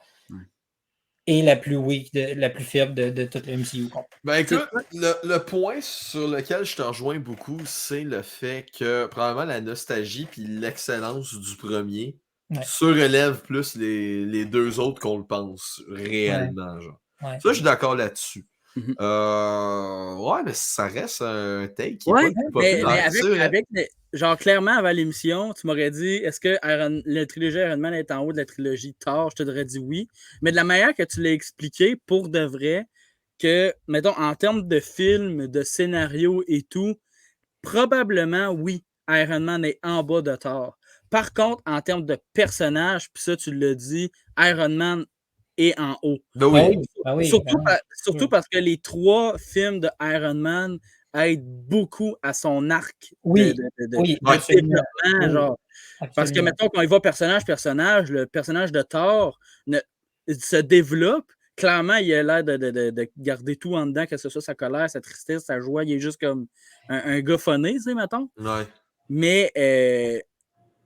et la plus weak, la plus faible de toute le MCU. Ben écoute, le point sur lequel je te rejoins beaucoup, c'est le fait que probablement la nostalgie puis l'excellence du premier surélève plus les deux autres qu'on le pense réellement. Genre. Ouais. Ça, je suis d'accord là-dessus. Ouais, mais ça reste un take qui est pas le plus populaire. Mais avec genre, clairement, avant l'émission, tu m'aurais dit, est-ce que la trilogie Iron Man est en haut de la trilogie Thor? Je t'aurais dit oui. Mais de la manière que tu l'as expliqué, pour de vrai, que, mettons, en termes de film, de scénario et tout, probablement, oui, Iron Man est en bas de Thor. Par contre, en termes de personnage, puis ça, tu l'as dit, Iron Man est en haut. Surtout parce que les 3 films de Iron Man aident beaucoup à son arc de développement. Genre. Parce que, mettons, quand il va personnage, le personnage de Thor se développe. Clairement, il a l'air de garder tout en dedans, que ce soit sa colère, sa tristesse, sa joie. Il est juste comme un gars phoné, tu sais, mettons. Ouais. Mais,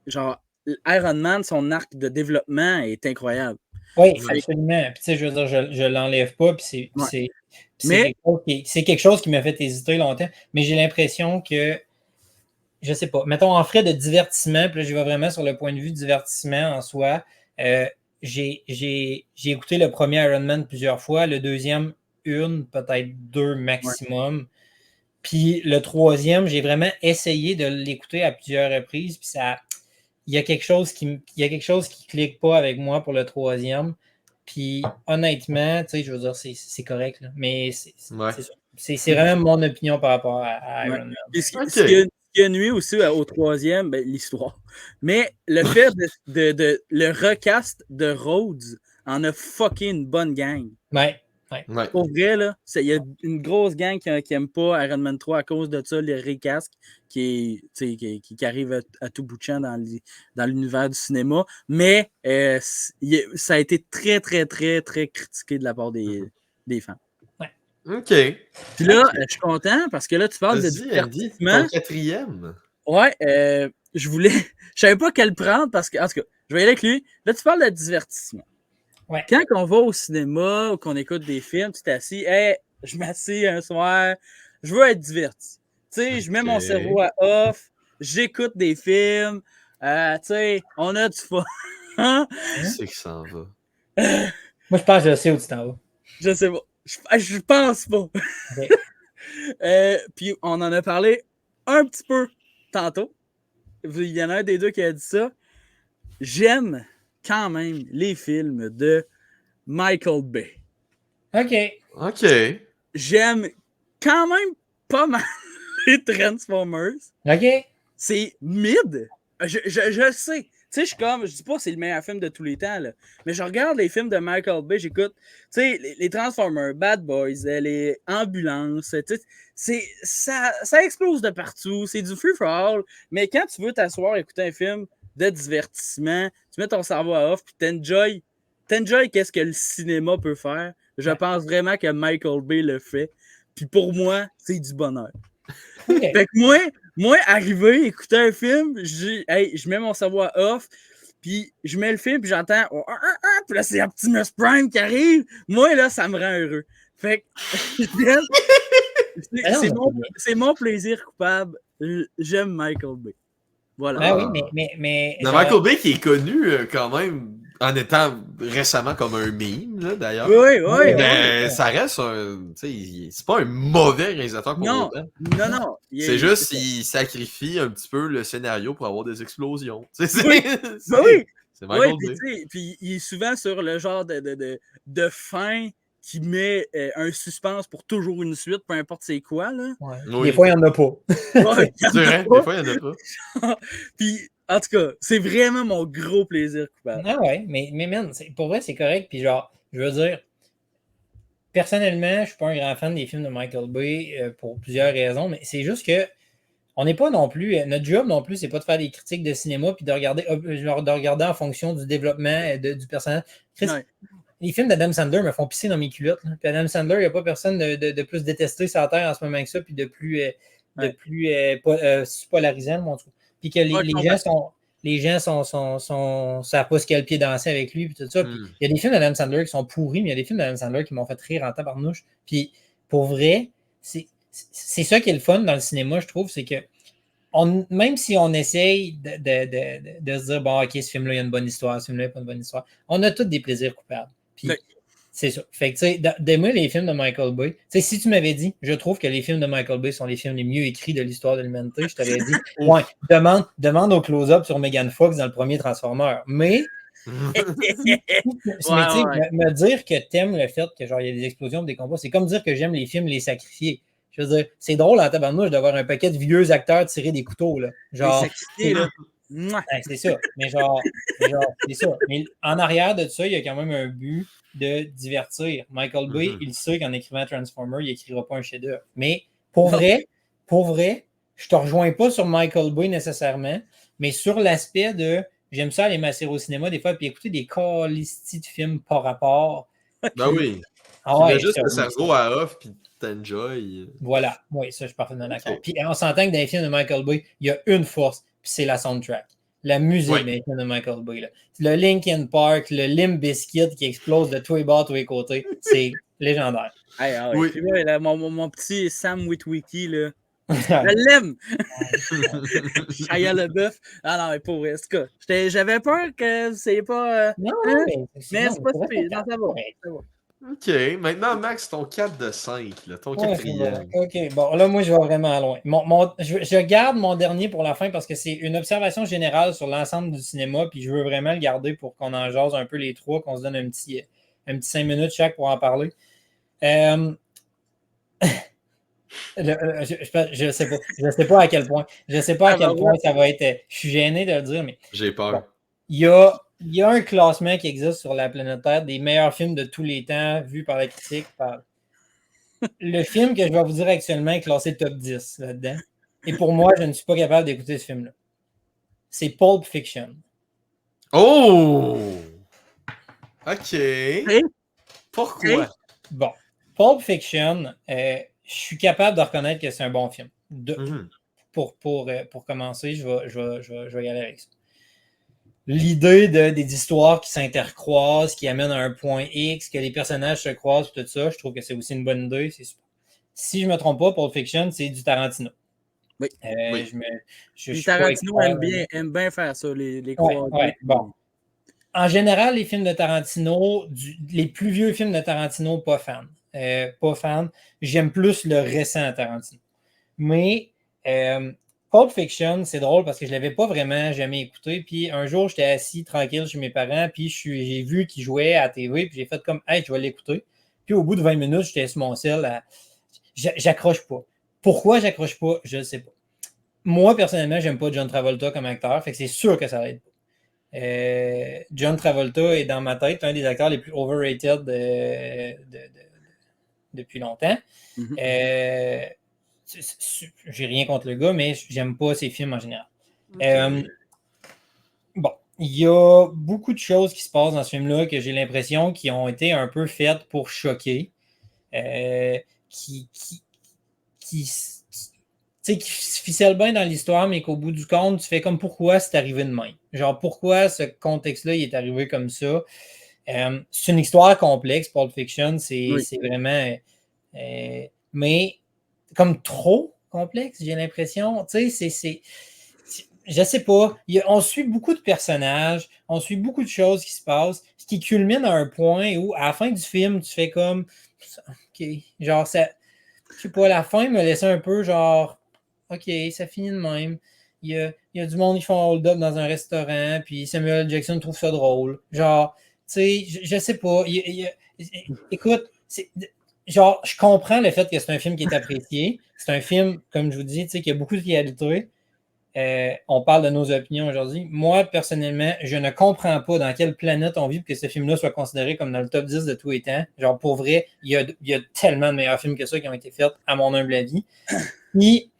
genre, Iron Man, son arc de développement est incroyable. Oui, absolument. Puis, tu sais, je veux dire, je l'enlève pas, puis c'est quelque chose qui m'a fait hésiter longtemps. Mais j'ai l'impression que, je sais pas, mettons, en frais de divertissement, puis là, je vais vraiment sur le point de vue divertissement en soi, j'ai écouté le premier Iron Man plusieurs fois, le deuxième, peut-être 2 maximum. Puis le troisième, j'ai vraiment essayé de l'écouter à plusieurs reprises, puis ça... Il y a quelque chose qui clique pas avec moi pour le troisième. Puis honnêtement, tu sais, je veux dire, c'est correct. Là. Mais c'est vraiment mon opinion par rapport à Iron Man. Ce qui a nuit aussi au troisième, ben, l'histoire. Mais le fait de le recast de Rhodes en a fucké une bonne gang. Ouais. Pour vrai, là, il y a une grosse gang qui n'aime pas Iron Man 3 à cause de ça, les recasques qui arrivent à tout bout de champ dans l'univers du cinéma. Mais ça a été très, très, très, très critiqué de la part des fans. Ouais. OK. Puis là, je suis content parce que là, tu parles de divertissement. Ton quatrième. Ouais, je savais pas quel prendre parce que, en tout cas, je vais y aller avec lui. Là, tu parles de divertissement. Ouais. Quand on va au cinéma ou qu'on écoute des films, tu t'assis, je m'assis un soir, je veux être diverti. Tu sais, je mets mon cerveau à off, j'écoute des films, tu sais, on a du fun. C'est que ça en va. Moi, je pense que je sais où tu t'en vas. Je sais pas. Je pense pas. Okay. Puis, on en a parlé un petit peu tantôt. Il y en a un des deux qui a dit ça. J'aime quand même les films de Michael Bay. OK. J'aime quand même pas mal les Transformers. OK. C'est mid. Je sais. Tu sais, je dis pas que c'est le meilleur film de tous les temps, là, mais je regarde les films de Michael Bay, j'écoute, tu sais, les Transformers, Bad Boys, les Ambulances, tu sais, ça explose de partout, c'est du free for all, mais quand tu veux t'asseoir et écouter un film de divertissement, tu mets ton cerveau à off, puis t'enjoy qu'est-ce que le cinéma peut faire. Je pense vraiment que Michael Bay le fait. Puis pour moi, c'est du bonheur. Okay. Fait que moi, arriver, écouter un film, je mets mon cerveau à off, puis je mets le film, puis j'entends, puis là, c'est Optimus Prime qui arrive. Moi, là, ça me rend heureux. Fait que c'est mon plaisir coupable. J'aime Michael Bay. Voilà. Ah oui, mais Michael Bay qui est connu quand même en étant récemment comme un meme, là, d'ailleurs. Oui. Mais ça reste c'est pas un mauvais réalisateur pour autant. Non. C'est juste qu'il sacrifie un petit peu le scénario pour avoir des explosions. C'est Michael Bay. Puis il est souvent sur le genre de fin qui met un suspense pour toujours une suite, peu importe c'est quoi. Là. Ouais. Oui. Des fois, il n'y en a pas. C'est vrai, des fois, il n'y en a pas. Puis, en tout cas, c'est vraiment mon gros plaisir coupable. Ah ouais, mais man, pour vrai, c'est correct. Puis genre, je veux dire, personnellement, je ne suis pas un grand fan des films de Michael Bay pour plusieurs raisons, mais c'est juste que on n'est pas non plus, notre job non plus, c'est pas de faire des critiques de cinéma puis de regarder en fonction du développement du personnage. Les films d'Adam Sandler me font pisser dans mes culottes. Là. Puis Adam Sandler, il n'y a pas personne de plus détesté sur la Terre en ce moment que ça, puis de plus polarisant, mon truc. Puis que les gens les gens savent pas ce qu'est le pied dansé avec lui, puis tout ça. Puis il y a des films d'Adam Sandler qui sont pourris, mais il y a des films d'Adam Sandler qui m'ont fait rire en tabarnouche. Puis pour vrai, c'est ça qui est le fun dans le cinéma, je trouve, c'est que même si on essaye de se dire, bon, OK, ce film-là, il y a une bonne histoire, ce film-là, il n'y a pas une bonne histoire, on a tous des plaisirs coupables. Puis, c'est ça. Fait que, tu sais, d'aimer les films de Michael Bay, tu sais, si tu m'avais dit, je trouve que les films de Michael Bay sont les films les mieux écrits de l'histoire de l'humanité, je t'aurais dit, ouais, demande au close-up sur Megan Fox dans le premier Transformer. Mais, me dire que t'aimes le fait que, genre, il y a des explosions, des combats, c'est comme dire que j'aime les films Les Sacrifiés. Je veux dire, c'est drôle en tabarnouche d'avoir un paquet de vieux acteurs tirer des couteaux, là. Genre, c'est ça. Mais genre, c'est ça. Mais en arrière de ça, il y a quand même un but de divertir. Michael Bay, il sait qu'en écrivant Transformer, il n'écrira pas un chef-d'œuvre. Mais pour vrai, je te rejoins pas sur Michael Bay nécessairement, mais sur l'aspect de j'aime ça aller masser au cinéma des fois puis écouter des calistis de films par rapport. Ben oui. Ah ouais, juste le cerveau à off puis t'enjoy. Voilà. Oui, ça, je suis parfaitement d'accord. Puis on s'entend que dans les films de Michael Bay, il y a une force, puis c'est la soundtrack. La musique dans les films de Michael Bay. Là. Le Linkin Park, le Limp Bizkit qui explose de tous les bords, tous les côtés, c'est légendaire. Hey, oui. Puis, là, mon petit Sam Witwicky, là. Je l'aime! Shia LaBeouf. Ah non, mais pour vrai, c'est quoi. J'avais peur que c'est pas. Non, mais c'est pas super. Non, ça va. OK. Maintenant, Max, ton 4 de 5, là, ton quatrième. OK. Bon, là, moi, je vais vraiment loin. Je garde mon dernier pour la fin parce que c'est une observation générale sur l'ensemble du cinéma, puis je veux vraiment le garder pour qu'on en jase un peu les trois, qu'on se donne un petit 5 minutes chaque pour en parler. Je sais pas. Je sais pas à quel point. Je sais pas à quel point ça va être. Je suis gêné de le dire, mais. J'ai peur. Bon. Il y a un classement qui existe sur la planète Terre des meilleurs films de tous les temps, vus par la critique. Le film que je vais vous dire actuellement est classé top 10 là-dedans. Et pour moi, je ne suis pas capable d'écouter ce film-là. C'est Pulp Fiction. Oh! OK. Pourquoi? Bon. Pulp Fiction, je suis capable de reconnaître que c'est un bon film. Pour commencer, je vais y aller avec ça. L'idée des histoires qui s'intercroisent, qui amènent à un point X, que les personnages se croisent, tout ça, je trouve que c'est aussi une bonne idée. C'est super. Si je ne me trompe pas, Pulp Fiction, c'est du Tarantino. Oui. Tarantino aime bien faire ça, les croisements. Ouais, bon. En général, les films de Tarantino, les plus vieux films de Tarantino, pas fan. Pas fan. J'aime plus le récent Tarantino. Mais Pulp Fiction, c'est drôle parce que je ne l'avais pas vraiment jamais écouté. Puis un jour, j'étais assis tranquille chez mes parents, puis j'ai vu qu'il jouait à la TV, puis j'ai fait comme, hey, je vais l'écouter. Puis au bout de 20 minutes, j'étais sur mon cell. J'accroche pas. Pourquoi j'accroche pas? Je ne sais pas. Moi, personnellement, j'aime pas John Travolta comme acteur, fait que c'est sûr que ça va être pas. John Travolta est dans ma tête un des acteurs les plus overrated depuis longtemps. J'ai rien contre le gars, mais j'aime pas ses films en général. Bon, il y a beaucoup de choses qui se passent dans ce film-là que j'ai l'impression qui ont été un peu faites pour choquer. Qui se ficelle bien dans l'histoire, mais qu'au bout du compte, tu fais comme pourquoi c'est arrivé de même. Genre, pourquoi ce contexte-là, il est arrivé comme ça. C'est une histoire complexe, Pulp Fiction, c'est vraiment... mais comme trop complexe, j'ai l'impression. Tu sais, je sais pas. On suit beaucoup de personnages, on suit beaucoup de choses qui se passent, ce qui culmine à un point où, à la fin du film, tu fais comme... OK, genre, ça... Je sais pas, la fin me laissait un peu genre... OK, ça finit de même. Il y a du monde qui font un hold-up dans un restaurant, puis Samuel Jackson trouve ça drôle. Genre, tu sais, je sais pas. Écoute, genre, je comprends le fait que c'est un film qui est apprécié. C'est un film, comme je vous dis, tu sais, qui a beaucoup de qualité. On parle de nos opinions aujourd'hui. Moi, personnellement, je ne comprends pas dans quelle planète on vit pour que ce film-là soit considéré comme dans le top 10 de tous les temps. Genre, pour vrai, il y a tellement de meilleurs films que ça qui ont été faits, à mon humble avis. Puis,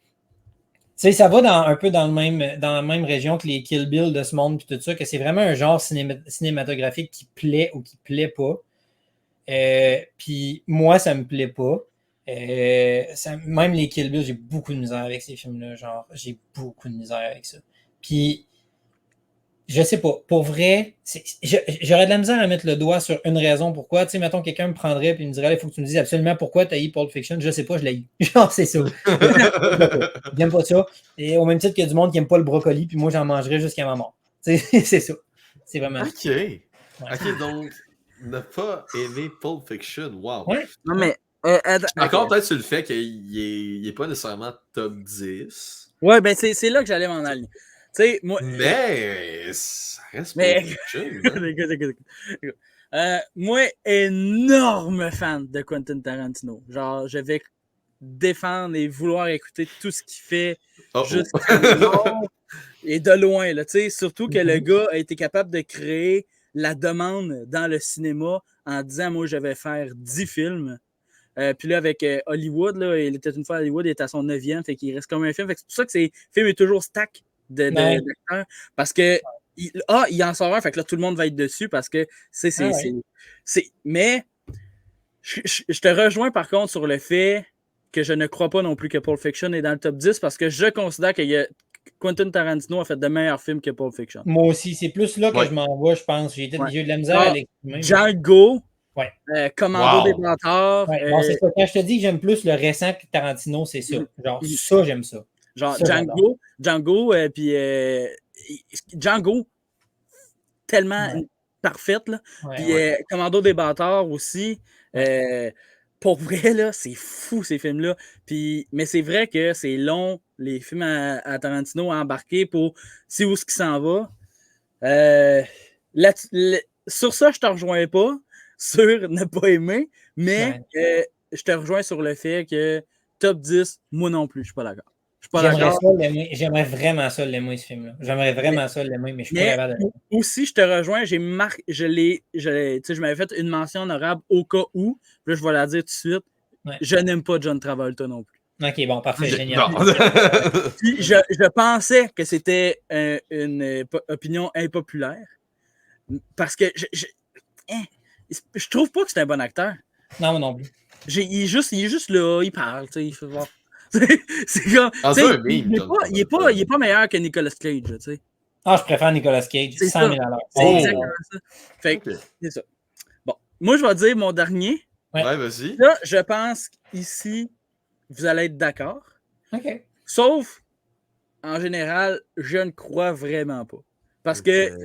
tu sais, ça va un peu dans la même région que les Kill Bill de ce monde puis tout ça, que c'est vraiment un genre cinématographique qui plaît ou qui plaît pas. Puis moi, ça me plaît pas. Même les Kill Bill, j'ai beaucoup de misère avec ces films-là. Genre, j'ai beaucoup de misère avec ça. Puis Je sais pas. Pour vrai, j'aurais de la misère à mettre le doigt sur une raison pourquoi. Tu sais, mettons, quelqu'un me prendrait et me dirait, il faut que tu me dises absolument pourquoi tu as eu Pulp Fiction. Je sais pas, je l'ai eu. Genre, c'est ça. J'aime pas ça. Et au même titre qu'il y a du monde qui aime pas le brocoli, puis moi, j'en mangerais jusqu'à ma mort. C'est ça. C'est vraiment OK. ça. Ouais. OK, donc, ne pas aimer Pulp Fiction. Wow. Ouais. Non, mais. Encore peut-être sur le fait qu'il est pas nécessairement top 10. Ouais, ben c'est là que j'allais m'en aller. Tu sais, moi. Mais ça reste Mais- Pulp Fiction. Écoute. Moi, énorme fan de Quentin Tarantino. Genre, je vais défendre et vouloir écouter tout ce qu'il fait jusqu'à la mort et de loin. Là, surtout que le gars a été capable de créer la demande dans le cinéma en disant, moi, je vais faire 10 films. Puis là, avec Hollywood, là, il était une fois à Hollywood, il est à son 9e, fait qu'il reste comme un film. Fait que c'est pour ça que ces films est toujours stack d'acteurs. Parce que il en sort un, fait que là, tout le monde va être dessus parce que mais je te rejoins par contre sur le fait que je ne crois pas non plus que Pulp Fiction est dans le top 10 parce que je considère que Quentin Tarantino a fait de meilleurs films que Pulp Fiction. Moi aussi, c'est plus là que je m'en vais, je pense. J'ai eu de la misère à l'exprimer. Django, Commando des bâtards. Bâtards. Bon, c'est ça. Quand je te dis que j'aime plus le récent que Tarantino, c'est ça. Genre, ça, j'aime ça. Genre, ça, Django, puis Django, tellement parfaite, là. Puis Commando des Bâtards aussi. Pour vrai, là, c'est fou, ces films-là. Mais c'est vrai que c'est long, les films à Tarantino à embarquer pour si où ce qui s'en va. Sur ça, je te rejoins pas, sur ne pas aimer, mais je te rejoins sur le fait que top 10, moi non plus, je suis pas d'accord. J'aimerais vraiment ça l'aimer, ce film-là. J'aimerais vraiment ça l'aimer, mais je suis pas capable de... Aussi, je te rejoins, je m'avais fait une mention honorable au cas où, là, je vais la dire tout de suite, je n'aime pas John Travolta non plus. OK, bon, parfait, génial. Puis, je pensais que c'était une opinion impopulaire, parce que je trouve pas que c'est un bon acteur. Non, moi non plus. Il est juste là, il parle, tu sais, il fait voir. C'est comme, il est pas meilleur que Nicolas Cage, tu sais. Ah, je préfère Nicolas Cage, 100 000 à l'heure. C'est exactement ça. Fait que, c'est ça. Bon, moi, je vais dire mon dernier. Ouais, vas-y. Là, je pense qu'ici, vous allez être d'accord. OK. Sauf, en général, je ne crois vraiment pas. Parce que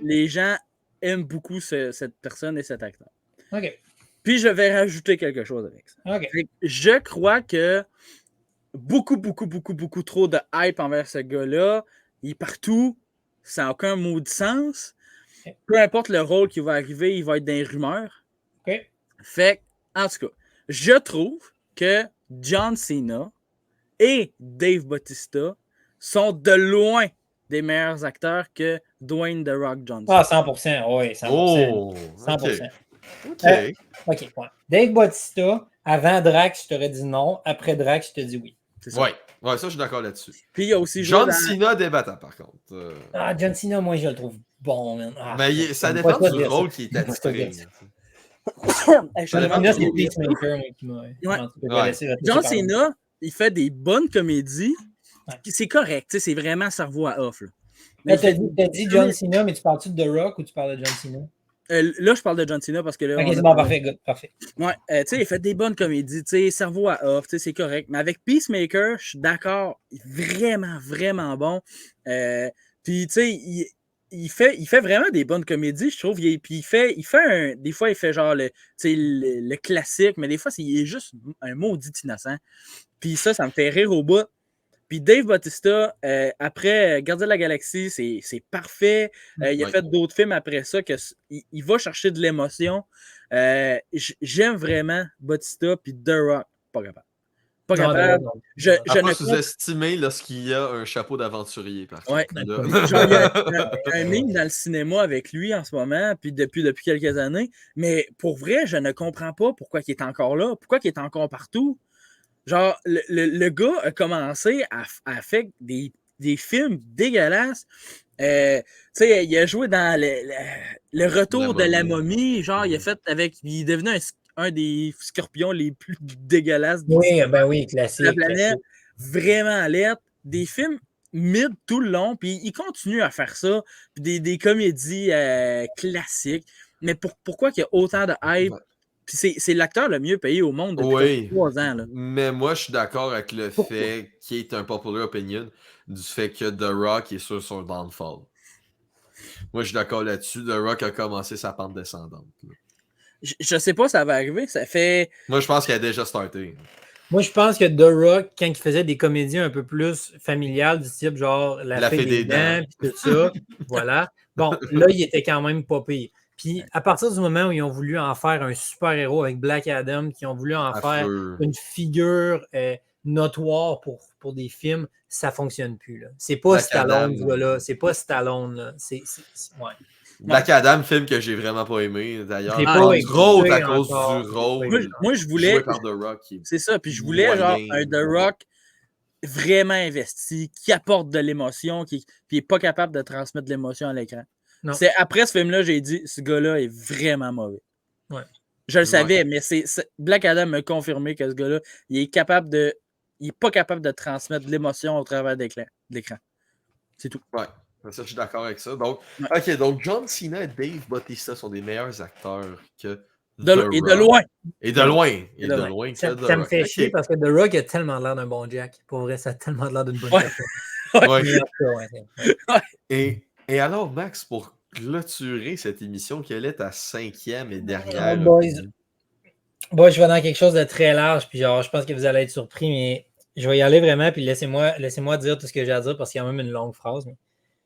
les gens aiment beaucoup cette personne et cet acteur. OK. Puis, je vais rajouter quelque chose avec ça. OK. Je crois que beaucoup trop de hype envers ce gars-là. Il est partout. Ça n'a aucun mot de sens. Peu importe le rôle qui va arriver, il va être dans les rumeurs. OK. Fait en tout cas, je trouve que John Cena et Dave Bautista sont de loin des meilleurs acteurs que Dwayne The Rock Johnson. Ah, 100%, oui, 100%. Oh, 100%. OK. OK, ouais. Dave Bautista, avant Drax, je t'aurais dit non. Après Drax, je te dis oui. Ouais, ça, je suis d'accord là-dessus. Puis il y a aussi John Cena débattant, par contre. Ah, John Cena, moi, je le trouve bon. Man. Ah, mais ça dépend du rôle qui est attiré. John Cena, c'est Peacemaker qui m'a laissé. John Cena, il fait des bonnes comédies. C'est correct, c'est vraiment cerveau à off. Mais t'as dit John Cena, mais tu parles-tu de The Rock ou tu parles de John Cena? Là, je parle de John Cena parce que là. Ok, c'est bon, parfait, good, parfait. Ouais, tu sais, il fait des bonnes comédies, tu sais, cerveau à off, tu sais, c'est correct. Mais avec Peacemaker, je suis d'accord, vraiment bon. Puis, tu sais, il fait vraiment des bonnes comédies, je trouve. Puis des fois, il fait genre le classique, mais des fois, il est juste un maudit innocent. Puis ça me fait rire au bout. Puis Dave Bautista, après Gardien de la Galaxie, c'est parfait. Il a fait d'autres films après ça il va chercher de l'émotion. J'aime vraiment Bautista, puis The Rock, pas capable. Pas capable. Je ne sous-estimer lorsqu'il y a un chapeau d'aventurier, par contre. Il y a un meme dans le cinéma avec lui en ce moment, puis depuis quelques années. Mais pour vrai, je ne comprends pas pourquoi il est encore là, pourquoi il est encore partout. Genre, le gars a commencé à faire des films dégueulasses. Tu sais, il a joué dans le retour de la momie. Genre, il est devenu un des scorpions les plus dégueulasses de la planète. Vraiment alerte. Des films mid tout le long, puis il continue à faire ça, puis des comédies classiques. Mais pourquoi qu'il y a autant de hype? Ouais. Puis c'est l'acteur le mieux payé au monde depuis Oui, 3 ans. Là. mais moi, je suis d'accord avec le Pourquoi? fait qui est un popular opinion du fait que The Rock est sur son downfall. Moi, je suis d'accord là-dessus. The Rock a commencé sa pente descendante. Là. Je sais pas, ça va arriver. Ça fait. Moi, je pense qu'il a déjà starté. Moi, je pense que The Rock, quand il faisait des comédies un peu plus familiales, du type genre La Fée des Dents, puis tout ça, voilà. Bon, là, il était quand même pas pire. Puis à partir du moment où ils ont voulu en faire un super-héros avec Black Adam, qui ont voulu en faire une figure notoire pour des films, ça fonctionne plus. Là. C'est pas Black Stallone, Adam. là. C'est pas Stallone. Là. Ouais. Black Adam, film que j'ai vraiment pas aimé, d'ailleurs. J'ai pas Entre autres à écouté cause encore. du rôle Moi, je voulais. joué par The Rock. C'est ça. Puis je voulais genre un The Rock vraiment investi, qui apporte de l'émotion, qui n'est pas capable de transmettre de l'émotion à l'écran. C'est après ce film-là, j'ai dit, ce gars-là est vraiment mauvais. Ouais. Je le savais, mais Black Adam m'a confirmé que ce gars-là, il est pas capable de transmettre de l'émotion au travers de l'écran. C'est tout. Ouais, ça, je suis d'accord avec ça. Donc, OK, donc John Cena et Dave Bautista sont des meilleurs acteurs que de loin. Et de loin. Ça me fait chier parce que The Rock a tellement l'air d'un bon Jack. Pour vrai, ça a tellement l'air d'une bonne personne. Et alors, Max, pour clôturer cette émission, quelle est ta 5e et dernière Boys, je vais dans quelque chose de très large, puis genre, je pense que vous allez être surpris, mais je vais y aller vraiment, puis laissez-moi dire tout ce que j'ai à dire parce qu'il y a même une longue phrase. Mais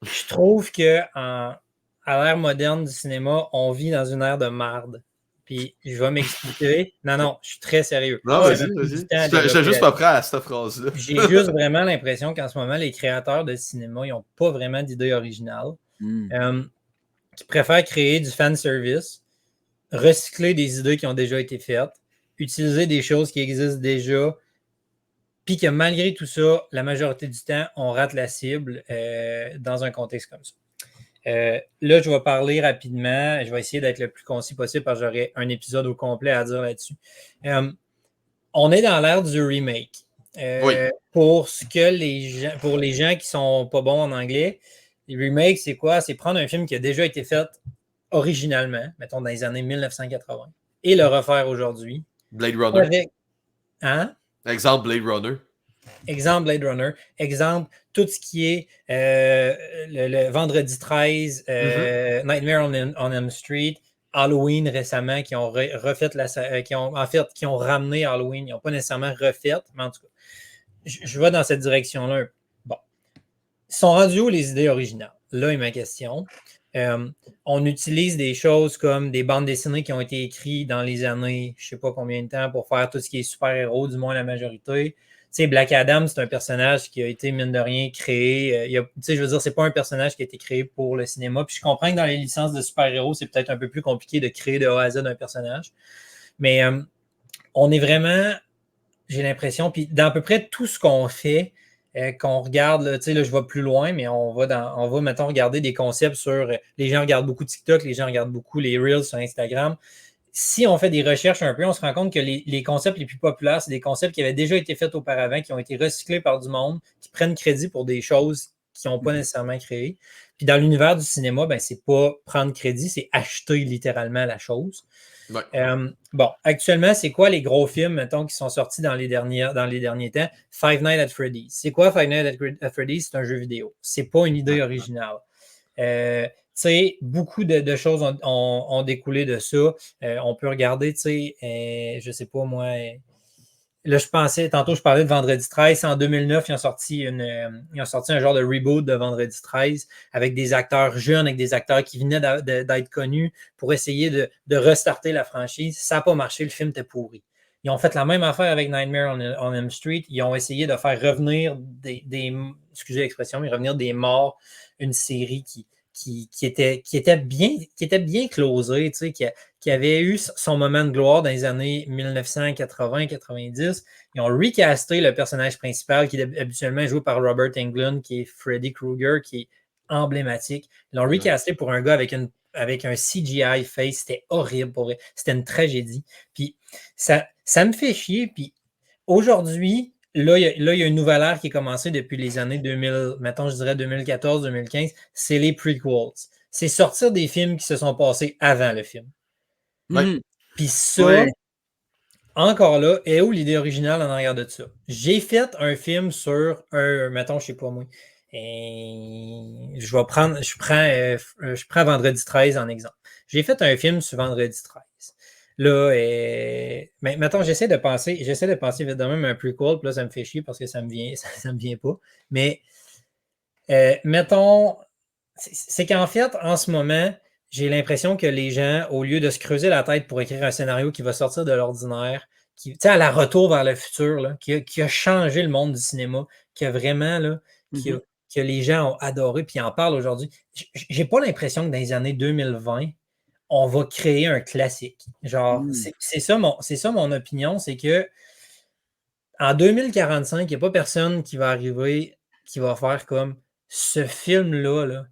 je trouve que à l'ère moderne du cinéma, on vit dans une ère de marde. Puis je vais m'expliquer. Non, je suis très sérieux. Non, vas-y. Je suis juste pas prêt à cette phrase-là. J'ai juste vraiment l'impression qu'en ce moment, les créateurs de cinéma, ils n'ont pas vraiment d'idées originales. Qui préfèrent créer du fanservice, recycler des idées qui ont déjà été faites, utiliser des choses qui existent déjà, puis que malgré tout ça, la majorité du temps, on rate la cible dans un contexte comme ça. Là, je vais parler rapidement. Je vais essayer d'être le plus concis possible parce que j'aurai un épisode au complet à dire là-dessus. On est dans l'ère du remake. Pour les gens qui sont pas bons en anglais, le remake, c'est quoi? C'est prendre un film qui a déjà été fait originalement, mettons dans les années 1980, et le refaire aujourd'hui. Blade Runner. Exemple Blade Runner. Exemple Blade Runner. Exemple tout ce qui est le Vendredi 13, Nightmare on Elm Street, Halloween récemment, qui ont qui ont ramené Halloween. Ils n'ont pas nécessairement refait, mais en tout cas, je vais dans cette direction-là. Bon. Ils sont rendus où les idées originales? Là est ma question. On utilise des choses comme des bandes dessinées qui ont été écrites dans les années, je ne sais pas combien de temps, pour faire tout ce qui est super-héros, du moins la majorité. Tu sais, Black Adam, c'est un personnage qui a été, mine de rien, créé. Tu sais, je veux dire, c'est pas un personnage qui a été créé pour le cinéma. Puis je comprends que dans les licences de super-héros, c'est peut-être un peu plus compliqué de créer de A à Z un personnage. Mais on est vraiment, j'ai l'impression, puis dans à peu près tout ce qu'on fait, qu'on regarde, tu sais, là, je vais plus loin, mais on va, mettons, regarder des concepts sur. Les gens regardent beaucoup TikTok, les gens regardent beaucoup les Reels sur Instagram. Si on fait des recherches un peu, on se rend compte que les concepts les plus populaires, c'est des concepts qui avaient déjà été faits auparavant, qui ont été recyclés par du monde, qui prennent crédit pour des choses qui n'ont pas nécessairement créé. Puis dans l'univers du cinéma, ben, c'est pas prendre crédit, c'est acheter littéralement la chose. Ouais. Bon, actuellement, c'est quoi les gros films, mettons, qui sont sortis dans les derniers temps? Five Nights at Freddy's. C'est quoi Five Nights at Freddy's? C'est un jeu vidéo. C'est pas une idée originale. Tu sais, beaucoup de choses ont découlé de ça. On peut regarder, tu sais, je sais pas moi. Là, tantôt, je parlais de Vendredi 13. En 2009, ils ont sorti un genre de reboot de Vendredi 13 avec des acteurs jeunes, avec des acteurs qui venaient d'être connus pour essayer de restarter la franchise. Ça n'a pas marché, le film était pourri. Ils ont fait la même affaire avec Nightmare on Elm Street. Ils ont essayé de faire revenir excusez l'expression, mais revenir des morts, une série qui était bien closée, tu sais, qui avait eu son moment de gloire dans les années 1980-90. Ils ont recasté le personnage principal qui est habituellement joué par Robert Englund, qui est Freddy Krueger, qui est emblématique. Ils l'ont recasté pour un gars avec un CGI face. C'était horrible pour vrai. C'était une tragédie. Puis ça me fait chier. Puis aujourd'hui, là, il y a une nouvelle ère qui est commencée depuis les années 2000, mettons, je dirais 2014-2015, c'est les prequels. C'est sortir des films qui se sont passés avant le film. Ouais. Puis ça, encore là, est où l'idée originale en arrière de ça? J'ai fait un film sur mettons, je sais pas moi, je prends Vendredi 13 en exemple. J'ai fait un film sur Vendredi 13. Là, mais mettons, j'essaie de penser vite de même un prequel, puis là, ça me fait chier parce que ça me vient pas. Mais mettons, c'est qu'en fait, en ce moment, j'ai l'impression que les gens, au lieu de se creuser la tête pour écrire un scénario qui va sortir de l'ordinaire, qui, tu sais, à la retour vers le futur, là, qui a changé le monde du cinéma, qui a vraiment, là, que les gens ont adoré, puis en parlent aujourd'hui. J'ai pas l'impression que dans les années 2020, on va créer un classique. Genre, c'est ça mon opinion, c'est que en 2045, il n'y a pas personne qui va arriver, qui va faire comme ce film-là, là,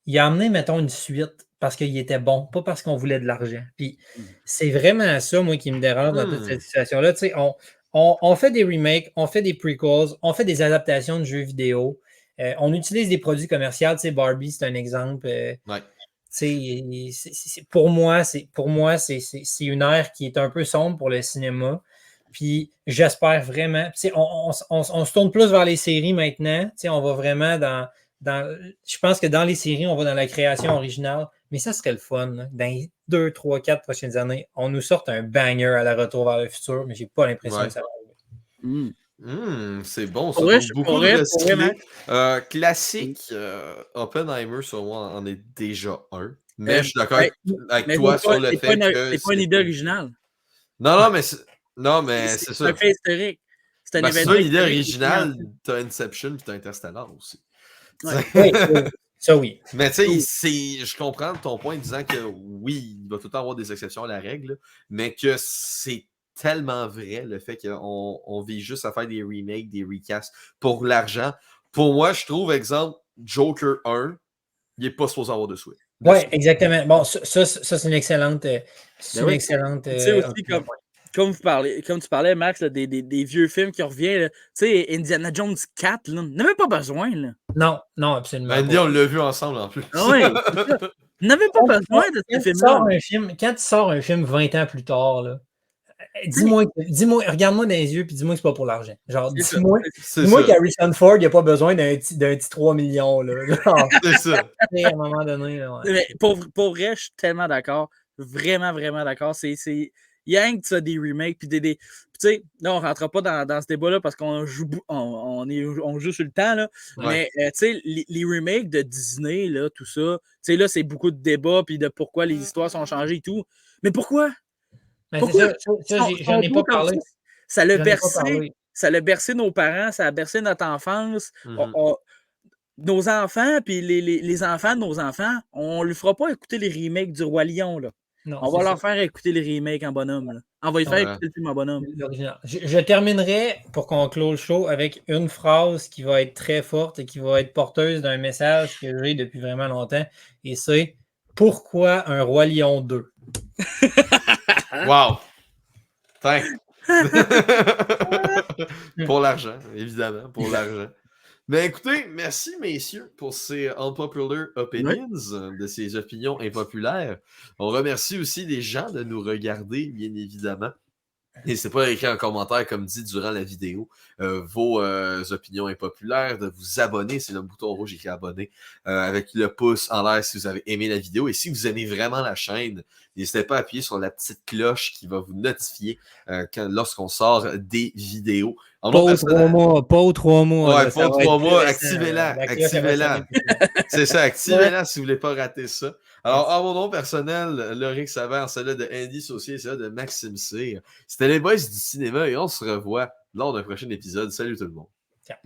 il a amené, mettons, une suite parce qu'il était bon, pas parce qu'on voulait de l'argent. Puis c'est vraiment ça, moi, qui me dérange dans toute cette situation-là. Tu sais, on fait des remakes, on fait des prequels, on fait des adaptations de jeux vidéo, on utilise des produits commerciaux. Tu sais, Barbie, c'est un exemple. Pour moi, c'est une ère qui est un peu sombre pour le cinéma. Puis j'espère vraiment. On se tourne plus vers les séries maintenant. On va vraiment je pense que dans les séries, on va dans la création originale. Mais ça serait le fun. Là. Dans les 2, 3, 4 prochaines années, on nous sorte un banger à la Retour vers le futur, mais j'ai pas l'impression que ça va arriver. C'est bon, ça. Pour vrai, Donc, beaucoup de recyclés. Classique, Oppenheimer, sur moi, en est déjà un. Mais je suis d'accord avec toi sur le fait que... C'est pas une idée originale. Non, mais c'est ça. C'est un fait historique. C'est un événement. C'est une idée originale. T'as Inception et t'as Interstellar aussi. Oui, ça oui. Mais tu sais, je comprends ton point disant que oui, il va tout le temps avoir des exceptions à la règle, mais que c'est tellement vrai le fait qu'on vise juste à faire des remakes, des recasts pour l'argent. Pour moi, je trouve, exemple, Joker 1, il n'est pas supposé avoir de suite. Oui, exactement. Bon, ça c'est une excellente. C'est une excellente. Tu sais aussi, comme tu parlais, Max, là, des vieux films qui reviennent. Tu sais, Indiana Jones 4, là, n'avait pas besoin. Là. Non, absolument. Andy, on l'a vu ensemble en plus. Ah oui, n'avait pas besoin de ce film-là. Quand tu sors un film 20 ans plus tard, là, dis-moi, regarde-moi dans les yeux et dis-moi que c'est pas pour l'argent. Genre, dis-moi qu'Harrison Ford, il n'a pas besoin d'un petit 3 millions. Là. Genre, c'est ça. À un moment donné. Là, ouais. Mais pour vrai, je suis tellement d'accord. Vraiment, vraiment d'accord. Il y a que ça des remakes. Puis tu sais, là, on ne rentrera pas dans ce débat-là parce qu'on joue sur le temps. Là. Ouais. Mais tu sais, les remakes de Disney, là, tout ça, tu sais, là, c'est beaucoup de débats puis de pourquoi les histoires sont changées et tout. Mais pourquoi? Pourquoi? J'en ai pas parlé. Ça l'a bercé nos parents, ça a bercé notre enfance. Nos enfants, puis les enfants de nos enfants, on ne lui fera pas écouter les remakes du Roi Lion. Là. Non, on va leur faire écouter les remakes en bonhomme. Là. On va lui faire écouter le film en bonhomme. Je terminerai, pour qu'on clôt le show, avec une phrase qui va être très forte et qui va être porteuse d'un message que j'ai depuis vraiment longtemps. Et c'est « Pourquoi un Roi Lion 2? » Wow! Thanks! Pour l'argent, évidemment, pour l'argent. Mais écoutez, merci messieurs pour ces unpopular opinions, de ces opinions impopulaires. On remercie aussi les gens de nous regarder, bien évidemment. N'hésitez pas à écrire un commentaire, comme dit durant la vidéo, vos opinions impopulaires, de vous abonner, c'est le bouton rouge écrit abonner, avec le pouce en l'air si vous avez aimé la vidéo. Et si vous aimez vraiment la chaîne, n'hésitez pas à appuyer sur la petite cloche qui va vous notifier lorsqu'on sort des vidéos. Pas aux 3 mois. Ouais, pas aux 3 mois. Activez-la. C'est ça, activez-la si vous ne voulez pas rater ça. Alors, en mon nom personnel, Loric Savard, celui de Andy Saucier, celui de Maxime Cyr. C'était les boys du cinéma et on se revoit lors d'un prochain épisode. Salut tout le monde. Ciao.